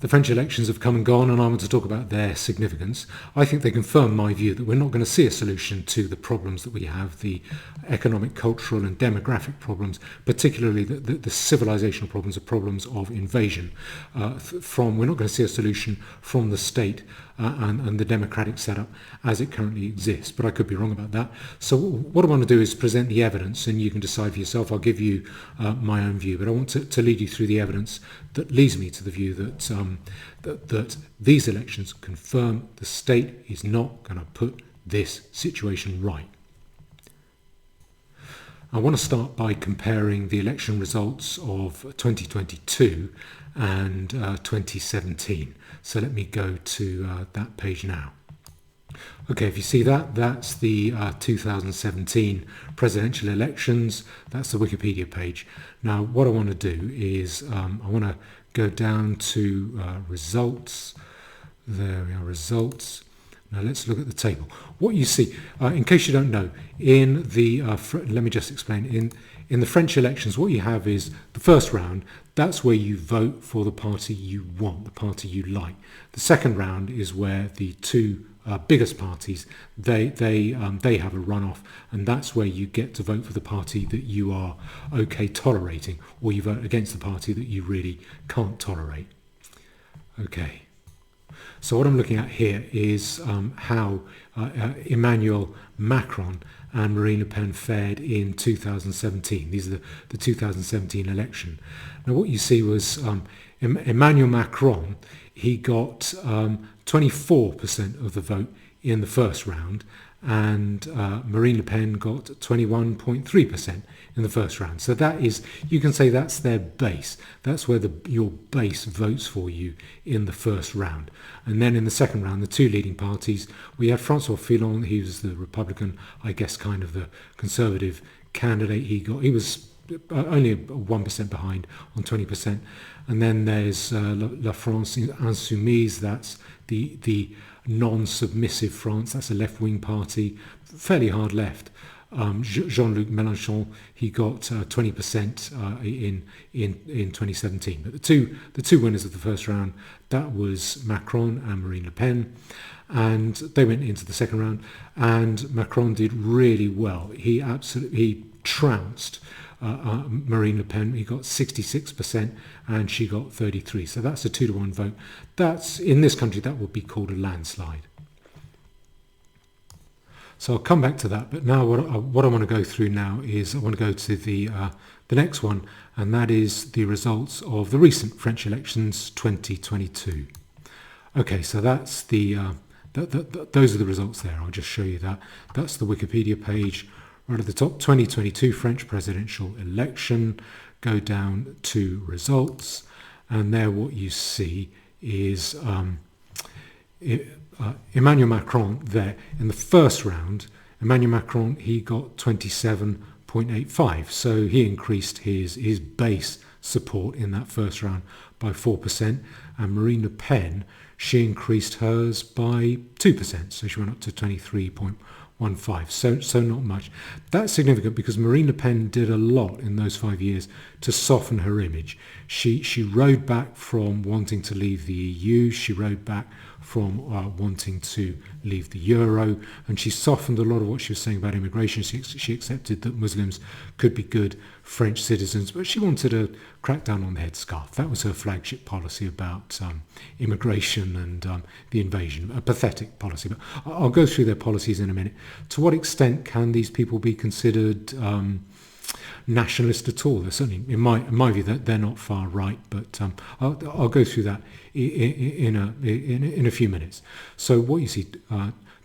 The French elections have come and gone, and I want to talk about their significance. I think they confirm my view that we're not going to see a solution to the problems that we have, the economic, cultural and demographic problems, particularly the civilizational problems, the problems of invasion. We're not going to see a solution from the state and the democratic setup as it currently exists. But I could be wrong about that. So what I want to do is present the evidence, and you can decide for yourself. I'll give you my own view, but I want to lead you through the evidence that leads me to the view that these elections confirm the state is not going to put this situation right. I want to start by comparing the election results of 2022 and 2017. So let me go to that page now. Okay, if you see that, that's the 2017 presidential elections. That's the Wikipedia page. Now, what I want to do is I want to go down to results. There we are, results. Now let's look at the table. What you see, in case you don't know, in the let me just explain. In the French elections, what you have is the first round. That's where you vote for the party you want, the party you like. The second round is where the two biggest parties they have a runoff, and that's where you get to vote for the party that you are okay tolerating, or you vote against the party that you really can't tolerate. Okay. So what I'm looking at here is how Emmanuel Macron and Marine Le Pen fared in 2017. These are the 2017 election. Now what you see was Emmanuel Macron, he got 24% of the vote in the first round, and Marine Le Pen got 21.3% in the first round. So that is, you can say that's their base. That's where your base votes for you in the first round. And then in the second round, the two leading parties, we had François Fillon. He was the Republican, I guess, kind of the conservative candidate. He was only 1% behind on 20%. And then there's La France Insoumise. That's the non-submissive France. That's a left-wing party, fairly hard left. Jean-Luc Mélenchon, he got 20% in 2017. But the two winners of the first round, that was Macron and Marine Le Pen, and they went into the second round. And Macron did really well. He trounced Marine Le Pen. He got 66% and she got 33%. So that's a 2-to-1 vote. That's, in this country, that would be called a landslide. So I'll come back to that, but now what I want to go through now is I want to go to the next one, and that is the results of the recent French elections 2022. Okay, so that's those are the results there. I'll just show you that. That's the Wikipedia page. Right at the top, 2022 French presidential election. Go down to results, and there what you see is Emmanuel Macron there. In the first round, Emmanuel Macron, he got 27.85. So he increased his base support in that first round by 4%. And Marine Le Pen, she increased hers by 2%. So she went up to 23.15. So not much. That's significant because Marine Le Pen did a lot in those 5 years to soften her image. She rode back from wanting to leave the EU. She rode back from wanting to leave the euro, and she softened a lot of what she was saying about immigration. She accepted that Muslims could be good French citizens, but she wanted to crack down on the headscarf. That was her flagship policy about immigration and the invasion. A pathetic policy, but I'll go through their policies in a minute. To what extent can these people be considered nationalist at all? They're certainly, in my view, that they're not far right, but I'll go through that in a few minutes. So what you see,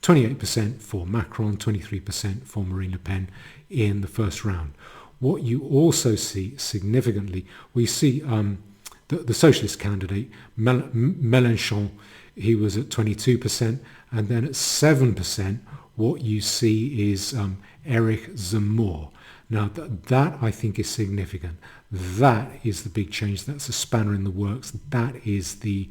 28% for Macron, 23% for Marine Le Pen in the first round. What you also see significantly, we see the socialist candidate, Mélenchon, he was at 22%, and then at 7%, what you see is Eric Zemmour. Now that I think is significant. That is the big change. That's a spanner in the works. That's the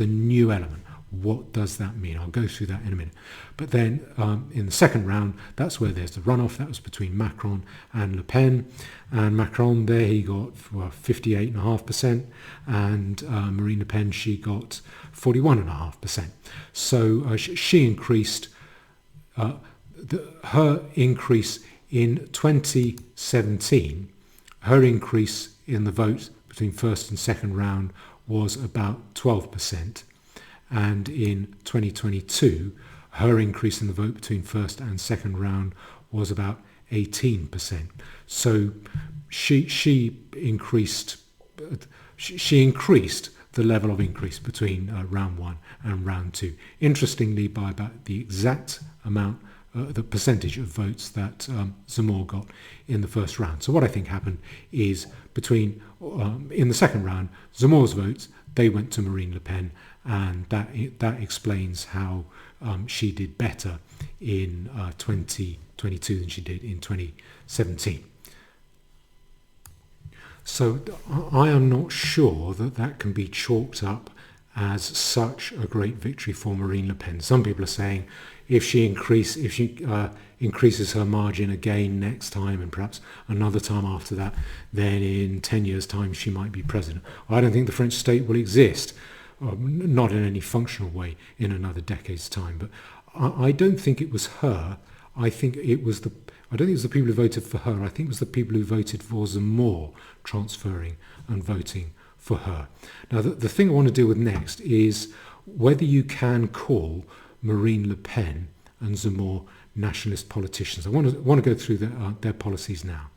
new element. what does that mean? I'll go through that in a minute. But then in the second round, that's where there's the runoff. That was between Macron and Le Pen. And Macron there, he got 58.5%. And Marine Le Pen, she got 41.5%. So she increased, her increase in 2017, her increase in the vote between first and second round was about 12%. And in 2022, her increase in the vote between first and second round was about 18%. So she increased the level of increase between round one and round two. Interestingly, by about the exact amount, the percentage of votes that Zemmour got in the first round. So what I think happened is between in the second round, Zemmour's votes, they went to Marine Le Pen, and that explains how she did better in 2022 than she did in 2017. So I am not sure that can be chalked up as such a great victory for Marine Le Pen. Some people are saying if she increases her margin again next time and perhaps another time after that, then in 10 years' time she might be president. I don't think the French state will exist, not in any functional way, in another decade's time. But I don't think it was her. I don't think it was the people who voted for her. I think it was the people who voted for Zemmour transferring and voting for her. Now, the thing I want to deal with next is whether you can call Marine Le Pen and Zemmour nationalist politicians. I want to go through their policies now.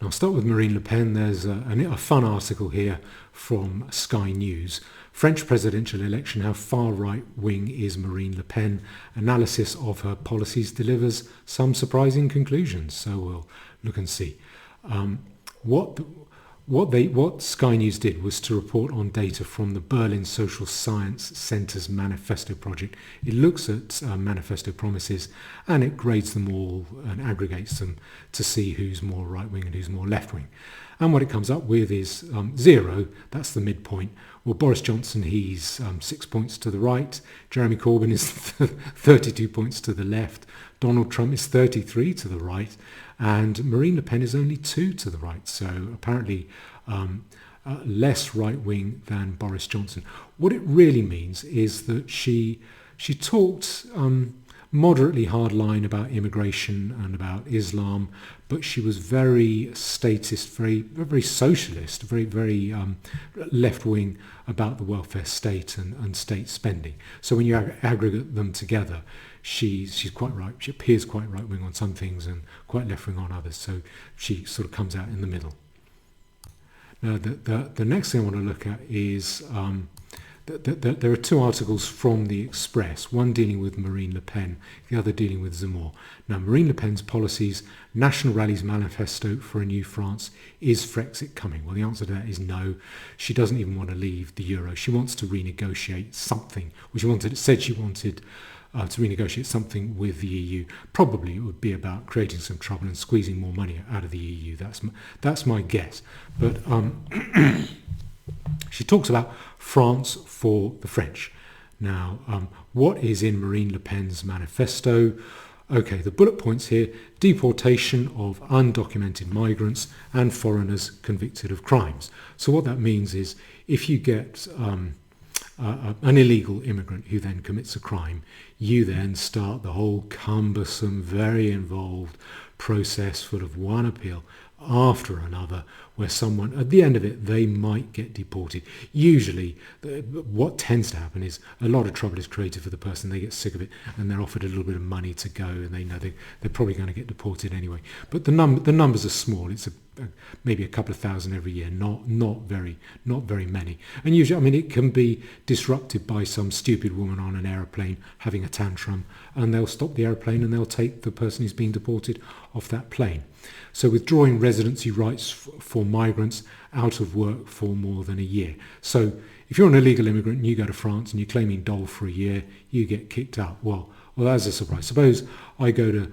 Now, I'll start with Marine Le Pen. There's a fun article here from Sky News. French presidential election, how far right-wing is Marine Le Pen? Analysis of her policies delivers some surprising conclusions. So we'll look and see. What Sky News did was to report on data from the Berlin Social Science Centre's Manifesto project. It looks at manifesto promises and it grades them all and aggregates them to see who's more right-wing and who's more left-wing. And what it comes up with is 0, that's the midpoint. Well, Boris Johnson, he's 6 points to the right. Jeremy Corbyn is 32 points to the left. Donald Trump is 33 to the right. And Marine Le Pen is only 2 to the right. So apparently less right-wing than Boris Johnson. What it really means is that she talked moderately hardline about immigration and about Islam, but she was very statist, very socialist, very left-wing about the welfare state and state spending. So when you aggregate them together, she's quite right. She appears quite right-wing on some things and quite left-wing on others. So she sort of comes out in the middle. Now, the next thing I want to look at is there are 2 articles from the Express, one dealing with Marine Le Pen, the other dealing with Zemmour. Now, Marine Le Pen's policies, National Rally's Manifesto for a New France, is Frexit coming? Well, the answer to that is no. She doesn't even want to leave the euro. She wants to renegotiate something, said she wanted to renegotiate something with the EU. Probably it would be about creating some trouble and squeezing more money out of the EU. That's my guess. But she talks about France for the French. Now, what is in Marine Le Pen's manifesto? Okay, the bullet points here: deportation of undocumented migrants and foreigners convicted of crimes. So what that means is if you get an illegal immigrant who then commits a crime, you then start the whole cumbersome, very involved process full of one appeal after another, where someone, at the end of it, they might get deported. Usually, what tends to happen is a lot of trouble is created for the person. They get sick of it and they're offered a little bit of money to go, and they know they're probably going to get deported anyway. But the numbers are small. It's maybe a couple of thousand every year, not very many. And usually, I mean, it can be disrupted by some stupid woman on an aeroplane having a tantrum, and they'll stop the aeroplane and they'll take the person who's being deported off that plane. So withdrawing residency rights for migrants out of work for more than a year. So if you're an illegal immigrant and you go to France and you're claiming dole for a year, you get kicked out. Well, that's a surprise. Suppose I go to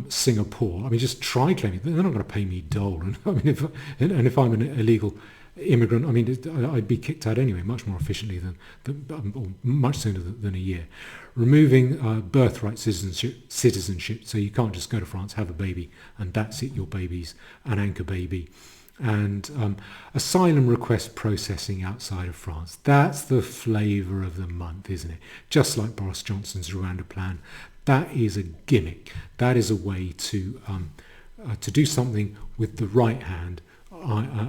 Singapore. I mean, just try claiming. They're not going to pay me dole. And I mean, if I'm an illegal immigrant. I mean, I'd be kicked out anyway, much more efficiently or much sooner than a year. Removing birthright citizenship, so you can't just go to France, have a baby, and that's it. Your baby's an anchor baby. And asylum request processing outside of France. That's the flavour of the month, isn't it? Just like Boris Johnson's Rwanda plan. That is a gimmick. That is a way to do something with the right hand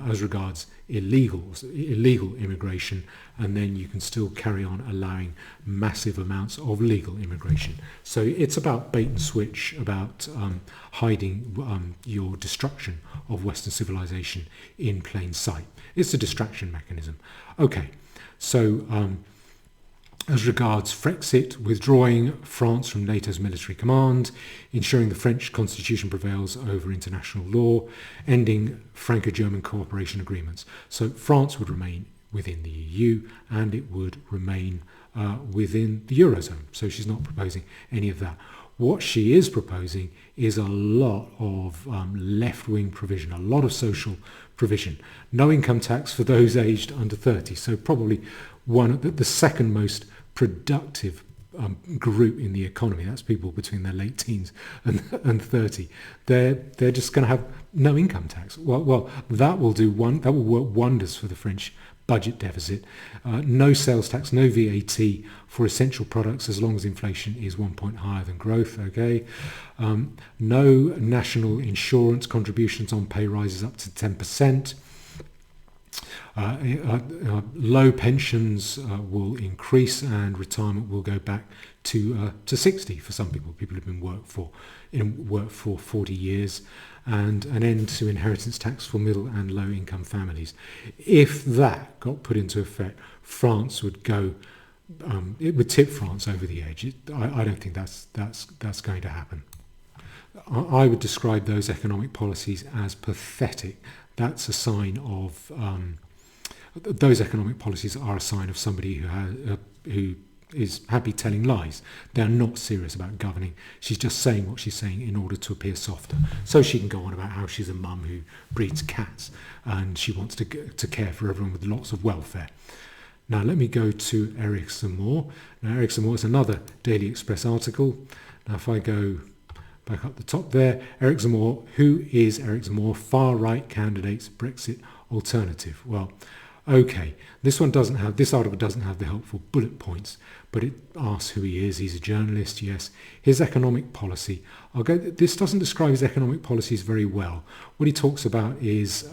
as regards illegal immigration, and then you can still carry on allowing massive amounts of legal immigration. So it's about bait and switch, about hiding your destruction of Western civilization in plain sight. It's a distraction mechanism. Okay, so as regards Frexit, withdrawing France from NATO's military command, ensuring the French constitution prevails over international law, ending Franco-German cooperation agreements. So France would remain within the EU and it would remain within the Eurozone. So she's not proposing any of that. What she is proposing is a lot of left-wing provision, a lot of social provision. No income tax for those aged under 30. So probably the second most productive group in the economy. That's people between their late teens and 30. They're just going to have no income tax. Well, that will work wonders for the French budget deficit. No sales tax, no VAT for essential products as long as inflation is 1 point higher than growth. Okay, no national insurance contributions on pay rises up to 10%. Low pensions will increase and retirement will go back to 60 for some people. People who've been work for 40 years, and an end to inheritance tax for middle and low income families. If that got put into effect, France would go. It would tip France over the edge. I don't think that's going to happen. I would describe those economic policies as pathetic. That's a sign of those economic policies are a sign of somebody who is happy telling lies. They're not serious about governing. She's just saying what she's saying in order to appear softer, so she can go on about how she's a mum who breeds cats and she wants to care for everyone with lots of welfare. Now let me go to Eric Zemmour. Now Eric Zemmour is another Daily Express article. Now if I go back up the top there, Eric Zemmour. Who is Eric Zemmour? Far-right candidates, Brexit alternative. Well, okay, this article doesn't have the helpful bullet points, but it asks who he is. He's a journalist, yes. His economic policy. This doesn't describe his economic policies very well. What he talks about is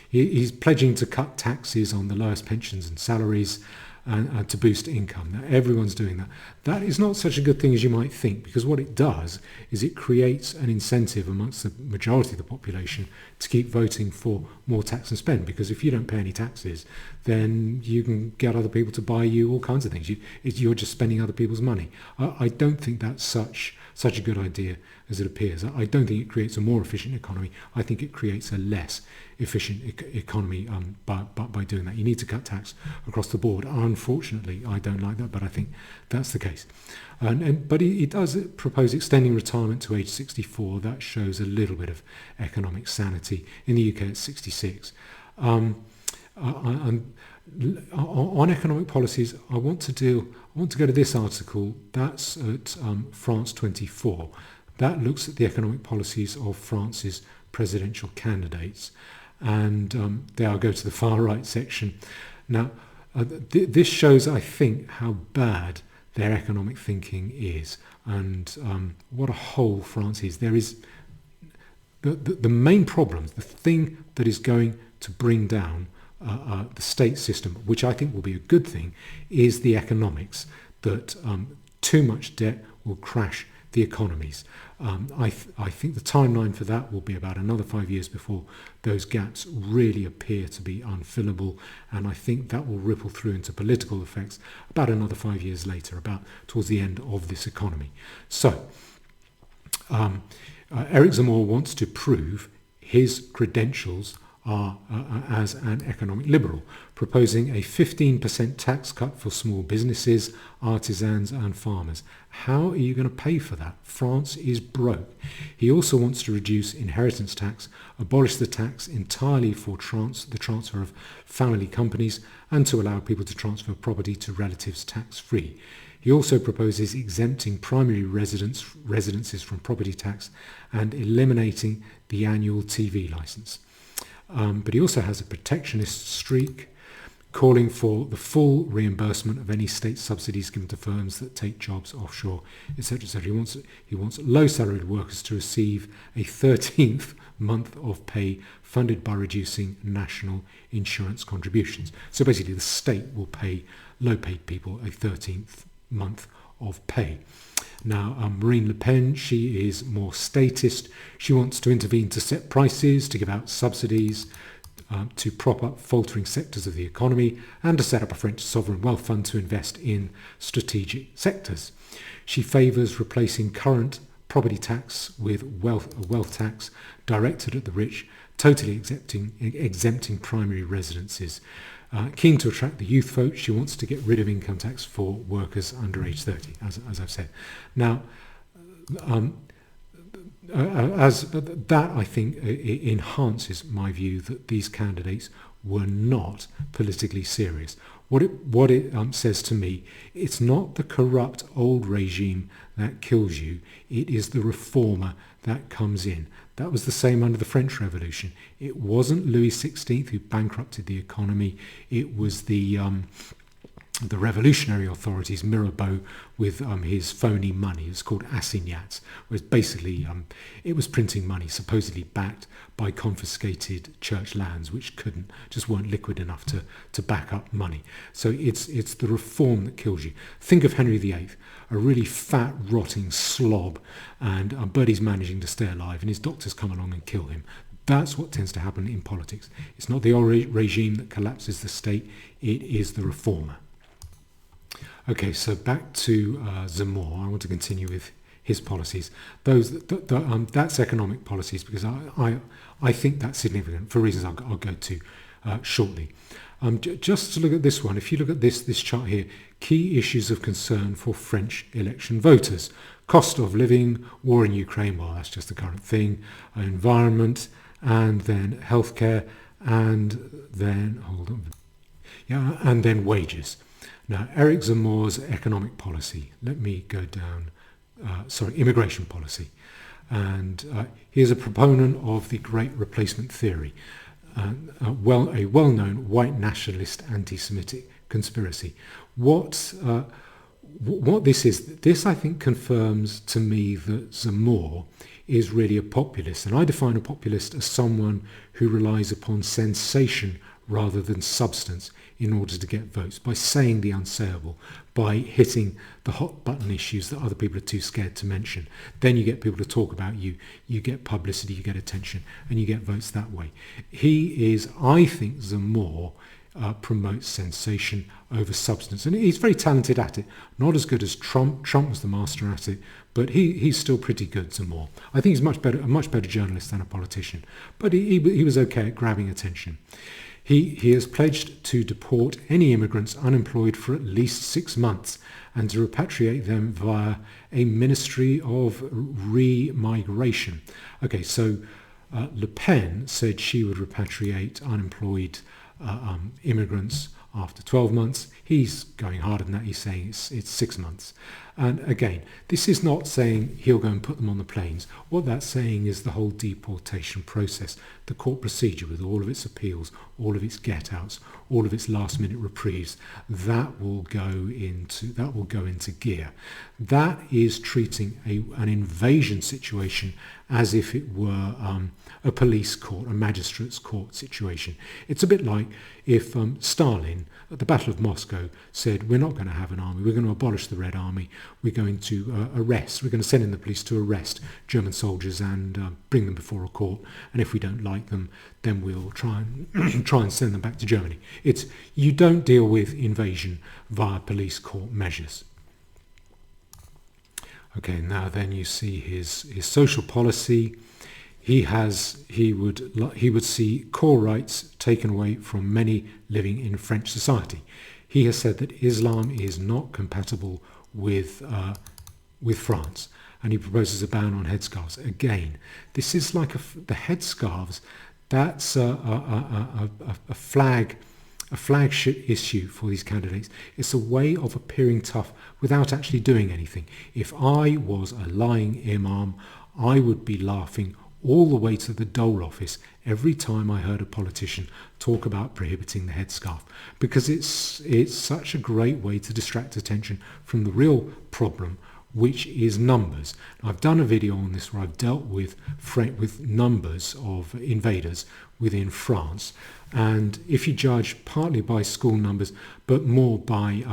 he's pledging to cut taxes on the lowest pensions and salaries, and to boost income. Now, everyone's doing that. That is not such a good thing as you might think, because what it does is it creates an incentive amongst the majority of the population to keep voting for more tax and spend, because if you don't pay any taxes, then you can get other people to buy you all kinds of things. You're just spending other people's money. I don't think that's such a good idea as it appears. I don't think it creates a more efficient economy. I think it creates a less efficient economy by doing that. You need to cut tax across the board. Unfortunately, I don't like that, but I think that's the case. But he does propose extending retirement to age 64. That shows a little bit of economic sanity. In the UK, it's 66. On economic policies, I want to go to this article. That's at France 24. That looks at the economic policies of France's presidential candidates. And there I'll go to the far right section. Now, this shows, I think, how bad their economic thinking is, and what a hole France is. There is the main problem, the thing that is going to bring down the state system, which I think will be a good thing, is the economics, that too much debt will crash the economies. I think the timeline for that will be about another 5 years before those gaps really appear to be unfillable, and I think that will ripple through into political effects about another 5 years later, about towards the end of this economy. So Eric Zemmour wants to prove his credentials as an economic liberal, proposing a 15% tax cut for small businesses, artisans and farmers. How are you going to pay for that? France is broke. He also wants to reduce inheritance tax, abolish the tax entirely for the transfer of family companies, and to allow people to transfer property to relatives tax-free. He also proposes exempting primary residences from property tax and eliminating the annual TV licence. But he also has a protectionist streak, calling for the full reimbursement of any state subsidies given to firms that take jobs offshore, etc., etc. He wants low-salaried workers to receive a 13th month of pay funded by reducing national insurance contributions. So basically the state will pay low-paid people a 13th month of pay. Now, Marine Le Pen, she is more statist. She wants to intervene to set prices, to give out subsidies, to prop up faltering sectors of the economy, and to set up a French sovereign wealth fund to invest in strategic sectors. She favours replacing current property tax with a wealth tax directed at the rich, totally exempting primary residences. Keen to attract the youth vote, she wants to get rid of income tax for workers under age 30, as I've said. Now, as that, I think, enhances my view that these candidates were not politically serious. What it says to me, it's not the corrupt old regime that kills you, it is the reformer that comes in. That was the same under the French Revolution. It wasn't Louis XVI who bankrupted the economy. It was the revolutionary authorities, Mirabeau, with his phony money. It was called assignats, whereas basically it was printing money supposedly backed by confiscated church lands, which just weren't liquid enough to back up money. So it's the reform that kills you. Think of Henry VIII, a really fat, rotting slob, and but he's managing to stay alive, and his doctors come along and kill him. That's what tends to happen in politics. It's not the old regime that collapses the state, it is the reformer. Okay, so back to Zemmour. I want to continue with his policies. That's economic policies, because I think that's significant for reasons I'll go to shortly. Just to look at this one, if you look at this chart here, key issues of concern for French election voters. Cost of living, war in Ukraine, well, that's just the current thing, environment, and then healthcare, and then, and then wages. Now, Eric Zemmour's economic policy, let me go down, immigration policy. And he is a proponent of the Great Replacement theory, a well-known white nationalist anti-Semitic conspiracy. What this is, this I think confirms to me that Zemmour is really a populist. And I define a populist as someone who relies upon sensation rather than substance in order to get votes, by saying the unsayable, by hitting the hot button issues that other people are too scared to mention. Then you get people to talk about you, you get publicity, you get attention, and you get votes that way. I think Zemmour promotes sensation over substance, and he's very talented at it. Not as good as Trump. Trump was the master at it, but he's still pretty good, Zemmour. I think he's a much better journalist than a politician, but he was okay at grabbing attention. He has pledged to deport any immigrants unemployed for at least 6 months and to repatriate them via a ministry of remigration. Okay, so Le Pen said she would repatriate unemployed immigrants after 12 months. He's going harder than that. He's saying it's 6 months. And again, this is not saying he'll go and put them on the planes. What that's saying is the whole deportation process, the court procedure with all of its appeals, all of its get-outs, all of its last-minute reprieves, that will go into gear. That is treating an invasion situation as if it were a police court, a magistrate's court situation. It's a bit like if Stalin, at the Battle of Moscow, said, we're not going to have an army, we're going to abolish the Red Army, we're going to we're going to send in the police to arrest German soldiers and bring them before a court, and if we don't like them, then we'll try and send them back to Germany. You don't deal with invasion via police court measures. Okay, now then you see his social policy. he would see core rights taken away from many living in French society. He has said that Islam is not compatible with France, and he proposes a ban on headscarves. Again, this is like the headscarves. That's a flagship issue for these candidates. It's a way of appearing tough without actually doing anything. If I was a lying imam, I would be laughing all the way to the dole office every time I heard a politician talk about prohibiting the headscarf, because it's such a great way to distract attention from the real problem, which is numbers. I've done a video on this where I've dealt with numbers of invaders within France, and if you judge partly by school numbers, but more by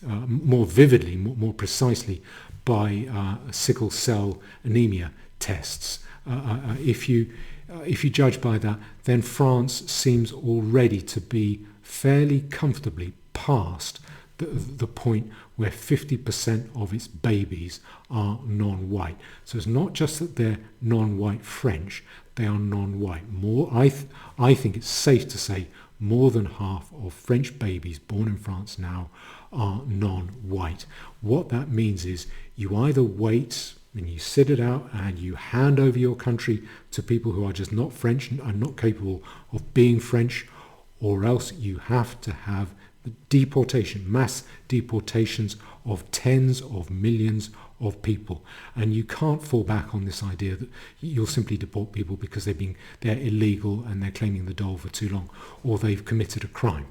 more vividly, more precisely by sickle cell anemia tests, if you judge by that, then France seems already to be fairly comfortably past the point where 50% of its babies are non-white. So it's not just that they're non-white French, they are non-white. I think it's safe to say more than half of French babies born in France now are non-white. What that means is you either wait and you sit it out and you hand over your country to people who are just not French and are not capable of being French, or else you have to have the deportation, mass deportations of tens of millions of people. And you can't fall back on this idea that you'll simply deport people because they're illegal and they're claiming the dole for too long, or they've committed a crime.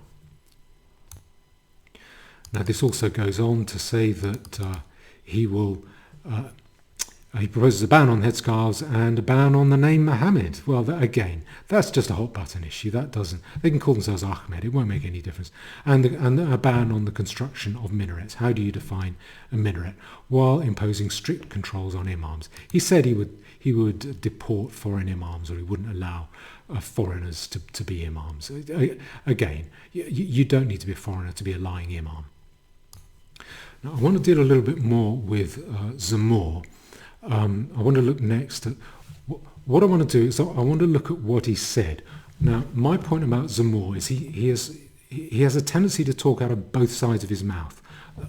Now, this also goes on to say that he proposes a ban on headscarves and a ban on the name Mohammed. Well, again, that's just a hot button issue. They can call themselves Ahmed. It won't make any difference. And a ban on the construction of minarets. How do you define a minaret? While imposing strict controls on imams. He said he would deport foreign imams, or he wouldn't allow foreigners to be imams. Again, you don't need to be a foreigner to be a lying imam. Now, I want to deal a little bit more with Zemmour. I want to look next at what I want to do is I want to look at what he said. Now, my point about Zemmour is he has a tendency to talk out of both sides of his mouth.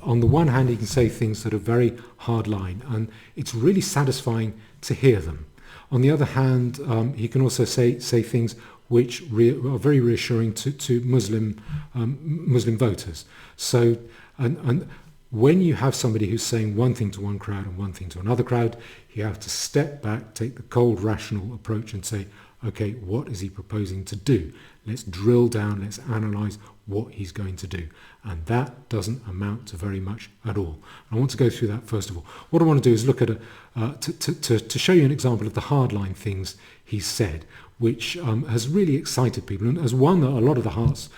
On the one hand, he can say things that are very hard line, and it's really satisfying to hear them. On the other hand, he can also say things which are very reassuring to Muslim voters. So, and when you have somebody who's saying one thing to one crowd and one thing to another crowd, you have to step back, take the cold, rational approach and say, okay, what is he proposing to do? Let's drill down, let's analyse what he's going to do. And that doesn't amount to very much at all. I want to go through that first of all. What I want to do is look at to show you an example of the hardline things he said, which has really excited people and has won a lot of the hearts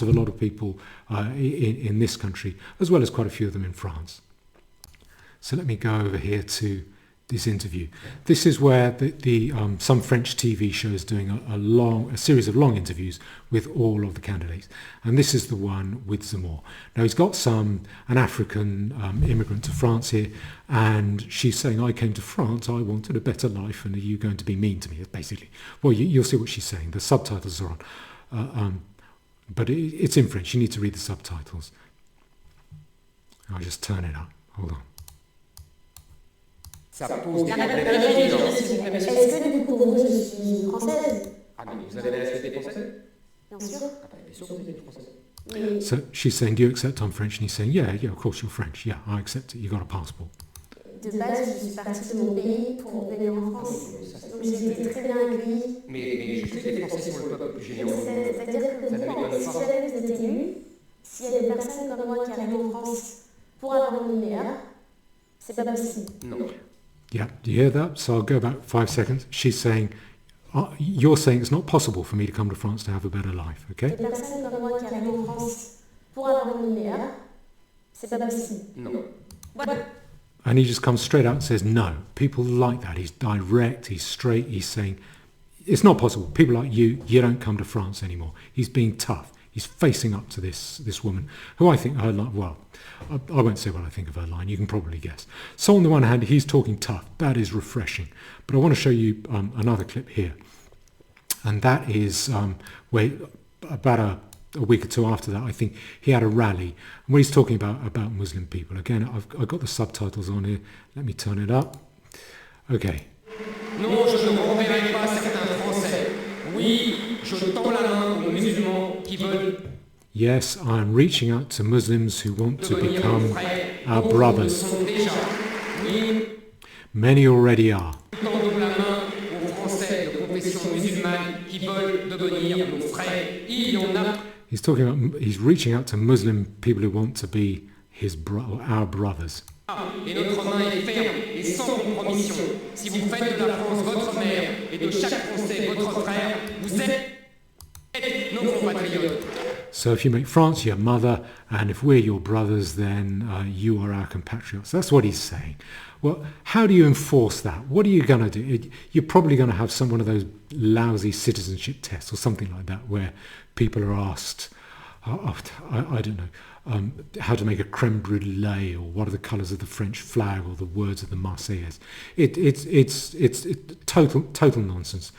of a lot of people in this country, as well as quite a few of them in France. So let me go over here to this interview. This is where some French TV show is doing a series of long interviews with all of the candidates, and this is the one with Zemmour. Now, he's got an African immigrant to France here, and she's saying, I came to France, I wanted a better life, and are you going to be mean to me? Basically, well, you'll see what she's saying. The subtitles are on, but it's in French. You need to read the subtitles. I'll just turn it up. Hold on. Ça pose des problèmes. Est-ce que du coup pour vous je suis française? Ah mais vous avez la nationalité française? Bien sûr. Ah bah bien sûr que vous êtes française. So she's saying, do you accept I'm French? And he's saying, yeah, of course you're French. Yeah, I accept it. You got a passport. De base, je suis partie de mon pays pour venir en France. Donc j'ai été très bien accueillie. Mais je sais que les Français sont le peuple génial. C'est-à-dire que vous, si jamais vous êtes élu, s'il y a des personnes comme moi qui arrivent en France pour avoir un linéaire, c'est pas possible. Non. Yeah, do you hear that? So I'll go back 5 seconds. She's saying, you're saying it's not possible for me to come to France to have a better life, okay? Des personnes comme moi qui arrivent en France pour avoir un linéaire, c'est pas possible. Non. What? And he just comes straight out and says, no. People like that. He's direct, he's straight, he's saying, it's not possible. People like you don't come to France anymore. He's being tough. He's facing up to this woman, who I think her line, well, I won't say what I think of her line, you can probably guess. So on the one hand, he's talking tough, that is refreshing. But I want to show you another clip here. And that is where about a week or two after that, I think he had a rally where he's talking about Muslim people. Again, I've got the subtitles on here. Let me turn it up. Okay. Non, je ne renverrai pas certains Français. Oui, je tends la main aux musulmans qui veulent Yes, I am reaching out to Muslims who want to devenir become nos frères. our D'autres le brothers. sont déjà. Oui, Many already are. tendons la main aux Français de confession musulmane qui veulent devenir nos frères. Il y en a. He's reaching out to Muslim people who want to be our brothers. Et notre main est ferme et sans compromission. Si vous faites de la France votre mère et de chaque Français votre frère, vous êtes nos compatriotes. So if you make France your mother, and if we're your brothers, then you are our compatriots. That's what he's saying. Well, how do you enforce that? What are you going to do? You're probably going to have one of those lousy citizenship tests or something like that, where people are asked, I don't know, how to make a creme brulee, or what are the colours of the French flag, or the words of the Marseillaise. It's total nonsense.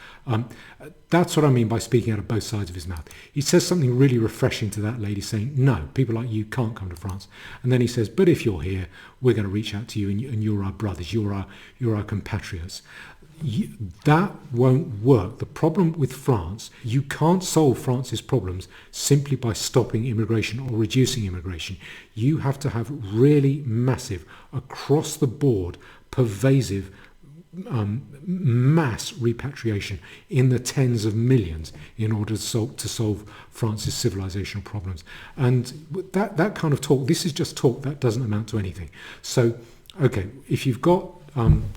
That's what I mean by speaking out of both sides of his mouth. He says something really refreshing to that lady, saying, no, people like you can't come to France. And then he says, but if you're here, we're going to reach out to you, and you're our brothers, you're our compatriots. That won't work. The problem with France, you can't solve France's problems simply by stopping immigration or reducing immigration. You have to have really massive, across the board, pervasive mass repatriation in the tens of millions in order to solve France's civilizational problems. And that kind of talk, this is just talk, that doesn't amount to anything. So, okay, if you've got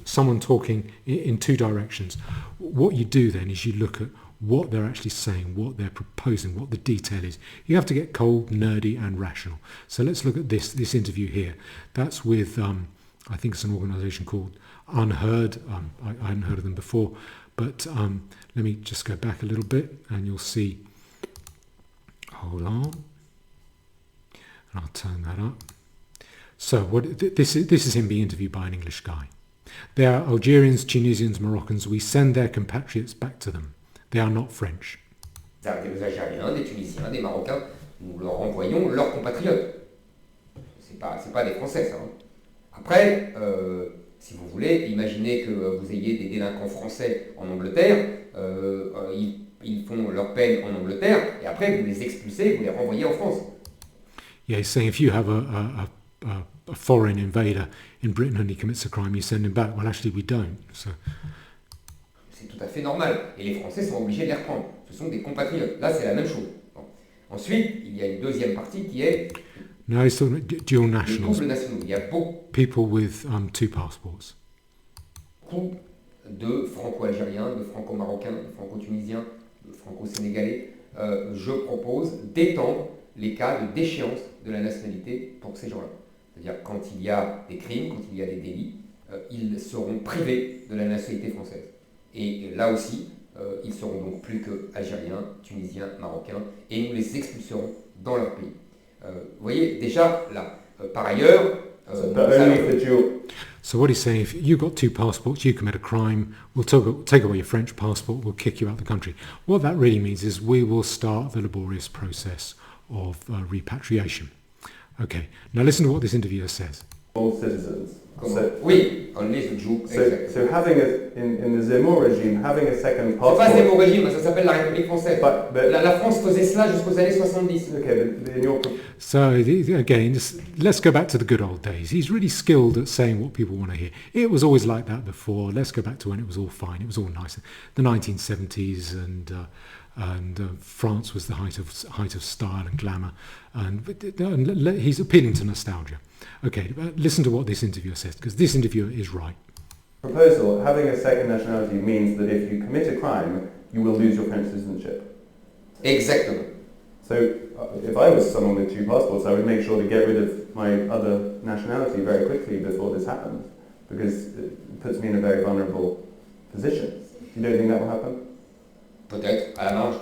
someone talking in two directions, what you do then is you look at what they're actually saying, what they're proposing, what the detail is. You have to get cold, nerdy and rational. So let's look at this interview here. That's with, I think it's an organisation called Unheard. I hadn't heard of them before, but let me just go back a little bit and you'll see, hold on, and I'll turn that up. So this is him being interviewed by an English guy. They are Algerians, Tunisians, Moroccans. We send their compatriots back to them. They are not French. Des Algériens, des Tunisiens, des Marocains, nous leur envoyons leurs compatriotes. C'est pas des Français, ça. Hein. Après, si vous voulez, imaginez que vous ayez des délinquants français en Angleterre, ils font leur peine en Angleterre, et après vous les expulsez, vous les renvoyez en France. Yeah, he's saying if you have a foreign invader in Britain and he commits a crime, you send him back. Well, actually, we don't. So. C'est tout à fait normal. Et les Français sont obligés de les reprendre. Ce sont des compatriotes. Là, c'est la même chose. Bon. Ensuite, il y a une deuxième partie qui est no, he's talking about dual nationals. les couples nationaux. Il y a beaucoup people with two passports. De franco-algériens, de franco-marocains, de franco-tunisiens, de franco-sénégalais. Je propose d'étendre les cas de déchéance de la nationalité pour ces gens-là. C'est-à-dire quand il y a des crimes, quand il y a des délits, ils seront privés de la nationalité française. Et là aussi, ils seront donc plus que algériens, tunisiens, marocains, et nous les expulserons dans leur pays. Vous voyez, déjà là. Par ailleurs, so what he's saying, if you've got two passports, you commit a crime, we'll take away your French passport, we'll kick you out of the country. What that really means is we will start the laborious process of repatriation. Okay, now listen to what this interviewer says. All citizens. Oui, only the Jew. So having in the Zemmour regime, having a second passport. C'est pas Zemmour régime, ça s'appelle la République française. But la France faisait cela jusqu'aux années 70. Okay, but in your... So again, let's go back to the good old days. He's really skilled at saying what people want to hear. It was always like that before. Let's go back to when it was all fine. It was all nice. The 1970s and France was the height of style and glamour, and he's appealing to nostalgia. Okay, listen to what this interviewer says, because this interviewer is right. Proposal, having a second nationality means that if you commit a crime, you will lose your French citizenship. Exactement. So if I was someone with two passports, I would make sure to get rid of my other nationality very quickly before this happens, because it puts me in a very vulnerable position. You don't think that will happen? Peut-être, à la marge.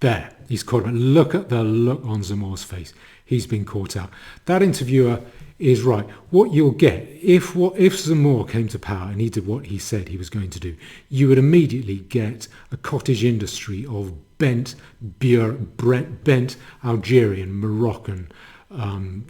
There. he's caught him. Look at the look on Zemmour's face. He's been caught out. That interviewer is right. What you'll get, if Zemmour came to power and he did what he said he was going to do, you would immediately get a cottage industry of bent Algerian, Moroccan,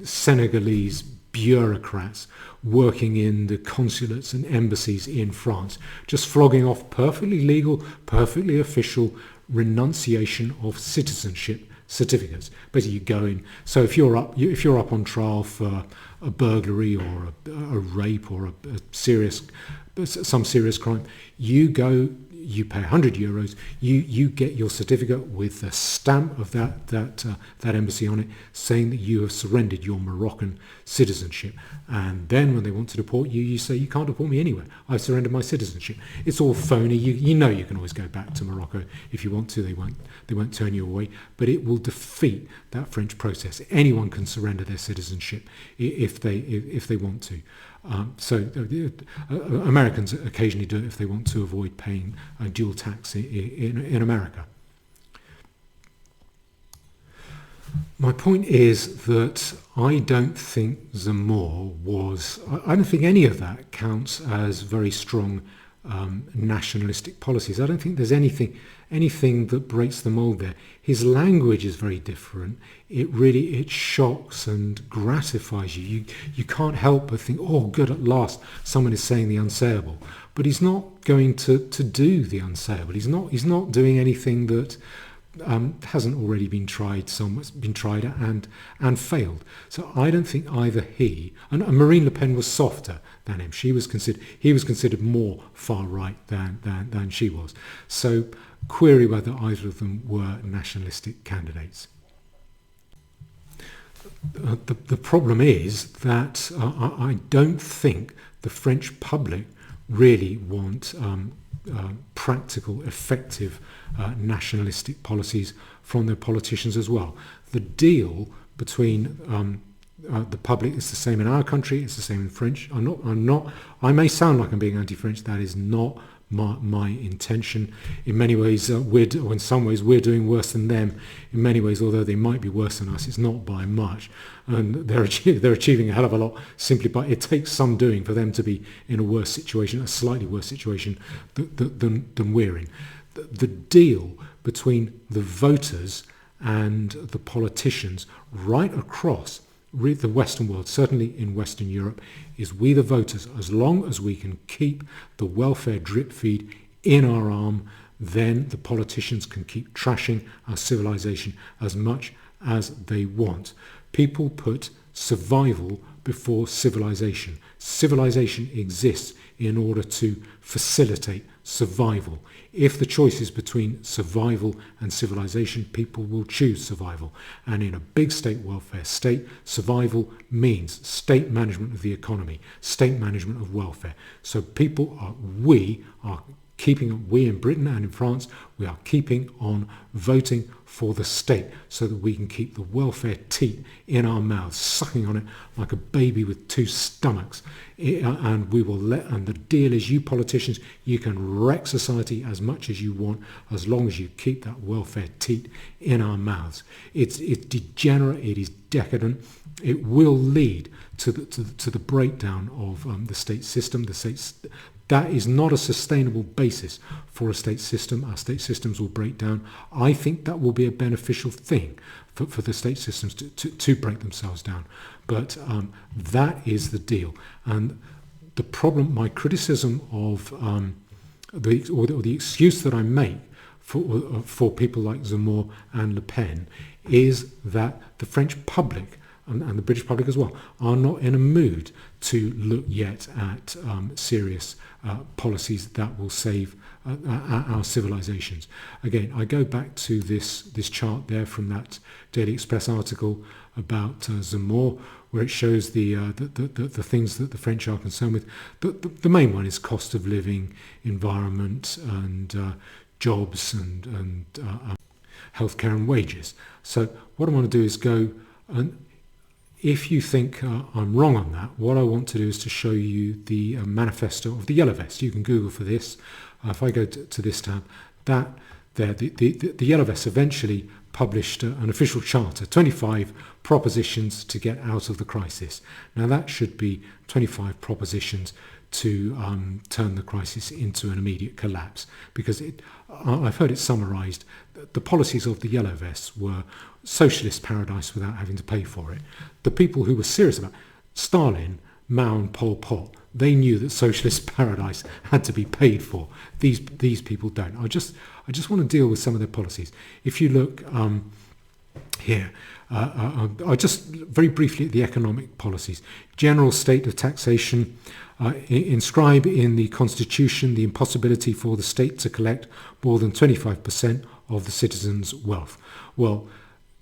Senegalese bureaucrats working in the consulates and embassies in France, just flogging off perfectly legal, perfectly official renunciation of citizenship certificates. Basically, you go in. So if you're up on trial for a burglary or a rape or some serious crime, you go. You pay €100. You get your certificate with the stamp of that embassy on it, saying that you have surrendered your Moroccan citizenship. And then when they want to deport you, you say you can't deport me anywhere. I've surrendered my citizenship. It's all phony. You know you can always go back to Morocco if you want to. They won't turn you away. But it will defeat that French process. Anyone can surrender their citizenship if they want to. Americans occasionally do it if they want to avoid paying dual tax in America. My point is that I don't think Zemmour I don't think any of that counts as very strong nationalistic policies. I don't think there's anything that breaks the mold there. His language is very different. It shocks and gratifies you. You can't help but think, oh, good, at last someone is saying the unsayable. But he's not going to do the unsayable. He's not doing anything that hasn't already been tried. Somewhat's been tried and failed. So I don't think either he and Marine Le Pen was softer than him. He was considered more far right than she was. So query whether either of them were nationalistic candidates. The problem is that I don't think the French public really want practical, effective nationalistic policies from their politicians as well. The deal between the public is the same in our country. It's the same in French. I may sound like I'm being anti-French. That is not my intention. In many ways, in some ways, we're doing worse than them. In many ways, although they might be worse than us, it's not by much. And they're achieving a hell of a lot simply by it takes some doing for them to be in a worse situation, a slightly worse situation than we're in. The deal between the voters and the politicians right across the Western world, certainly in Western Europe, is we the voters, as long as we can keep the welfare drip feed in our arm, then the politicians can keep trashing our civilization as much as they want. People put survival before civilization. Civilization exists in order to facilitate survival. If the choice is between survival and civilization, people will choose survival. And in a big state welfare state, survival means state management of the economy, state management of welfare. So we in Britain and in France, we are keeping on voting for the state so that we can keep the welfare teat in our mouths, sucking on it like a baby with two stomachs. And the deal is, you politicians, you can wreck society as much as you want as long as you keep that welfare teat in our mouths. It's degenerate, it is decadent. It will lead to the breakdown of the state system. That is not a sustainable basis for a state system. Our state systems will break down. I think that will be a beneficial thing for the state systems to break themselves down. But that is the deal. And the problem, my criticism of the excuse that I make for people like Zemmour and Le Pen is that the French public and the British public as well are not in a mood to look yet at serious policies that will save our civilizations. Again, I go back to this chart there from that Daily Express article about Zemmour, where it shows the things that the French are concerned with. The main one is cost of living, environment, and jobs, and healthcare and wages. So what I want to do is go and, if you think I'm wrong on that, what I want to do is to show you the manifesto of the Yellow Vest. You can Google for this. If I go to this tab, the Yellow Vests eventually published an official charter, 25 propositions to get out of the crisis. Now that should be 25 propositions to turn the crisis into an immediate collapse, because I've heard it summarised. The policies of the Yellow Vests were socialist paradise without having to pay for it. The people who were serious about Stalin, Mao and Pol Pot, they knew that socialist paradise had to be paid for. These people don't. I just want to deal with some of their policies. If you look here, I just very briefly at the economic policies. General state of taxation. Inscribe in the Constitution the impossibility for the state to collect more than 25% of the citizens' wealth. Well,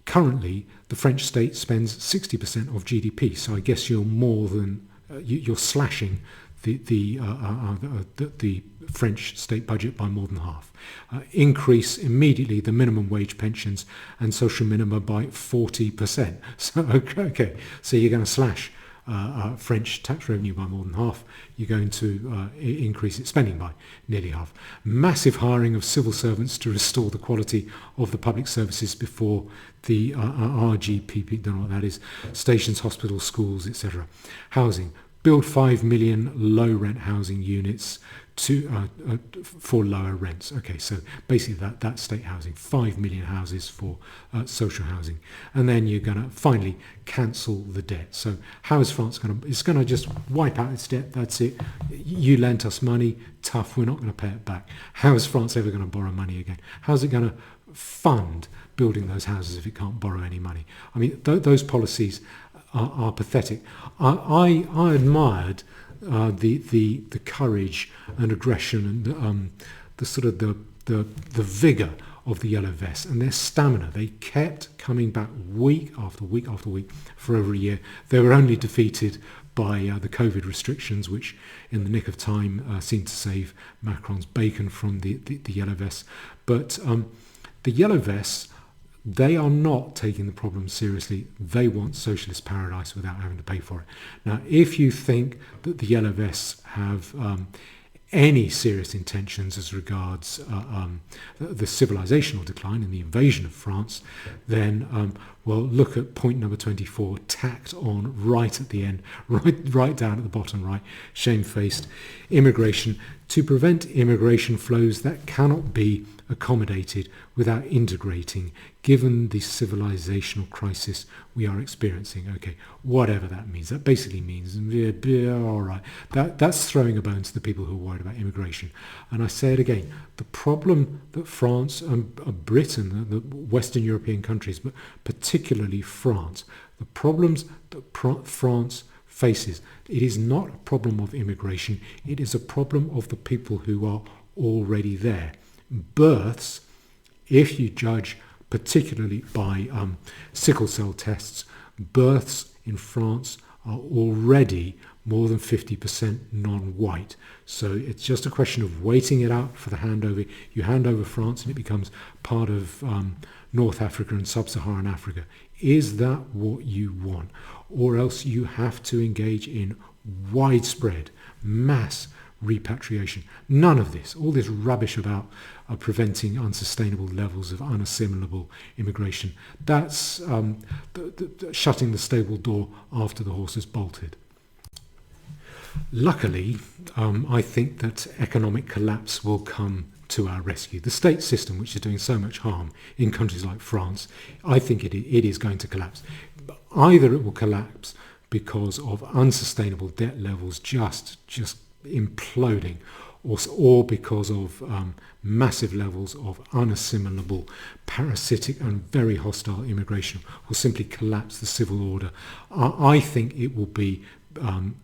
currently the French state spends 60% of GDP, so I guess you're more than you're slashing the French state budget by more than half. Increase immediately the minimum wage pensions and social minima by 40%. So okay, so you're going to slash French tax revenue by more than half. You're going to increase its spending by nearly half. Massive hiring of civil servants to restore the quality of the public services before the RGPP, don't know what that is, stations, hospitals, schools, etc. Housing. Build 5 million low-rent housing units for lower rents. Okay, so basically that state housing, 5 million houses for social housing. And then you're going to finally cancel the debt. So how is France going to... It's going to just wipe out its debt, that's it. You lent us money, tough, we're not going to pay it back. How is France ever going to borrow money again? How's it going to fund building those houses if it can't borrow any money? I mean, those policies are pathetic. I admired the courage and aggression and the sort of the vigour of the Yellow Vests and their stamina. They kept coming back week after week after week for over a year. They were only defeated by the COVID restrictions, which in the nick of time seemed to save Macron's bacon from the Yellow Vests. But the Yellow Vests, they are not taking the problem seriously. They want socialist paradise without having to pay for it. Now, if you think that the Yellow Vests have any serious intentions as regards the civilizational decline and the invasion of France, then, well, look at point number 24, tacked on right at the end, right down at the bottom right, shamefaced immigration. To prevent immigration flows that cannot be accommodated without integrating, given the civilizational crisis we are experiencing. Okay, whatever that means. That basically means, all right, that's throwing a bone to the people who are worried about immigration. And I say it again, the problem that France and Britain, the Western European countries, but particularly France, the problems that France faces, it is not a problem of immigration, it is a problem of the people who are already there. Births, if you judge particularly by sickle cell tests, births in France are already more than 50% non-white. So it's just a question of waiting it out for the handover. You hand over France and it becomes part of North Africa and Sub-Saharan Africa. Is that what you want? Or else you have to engage in widespread, mass repatriation. None of this, all this rubbish about preventing unsustainable levels of unassimilable immigration, that's shutting the stable door after the horse has bolted. Luckily, I think that economic collapse will come to our rescue. The state system, which is doing so much harm in countries like France, I think it is going to collapse. Either it will collapse because of unsustainable debt levels just imploding, or because of massive levels of unassimilable, parasitic and very hostile immigration, will simply collapse the civil order. I think it will be the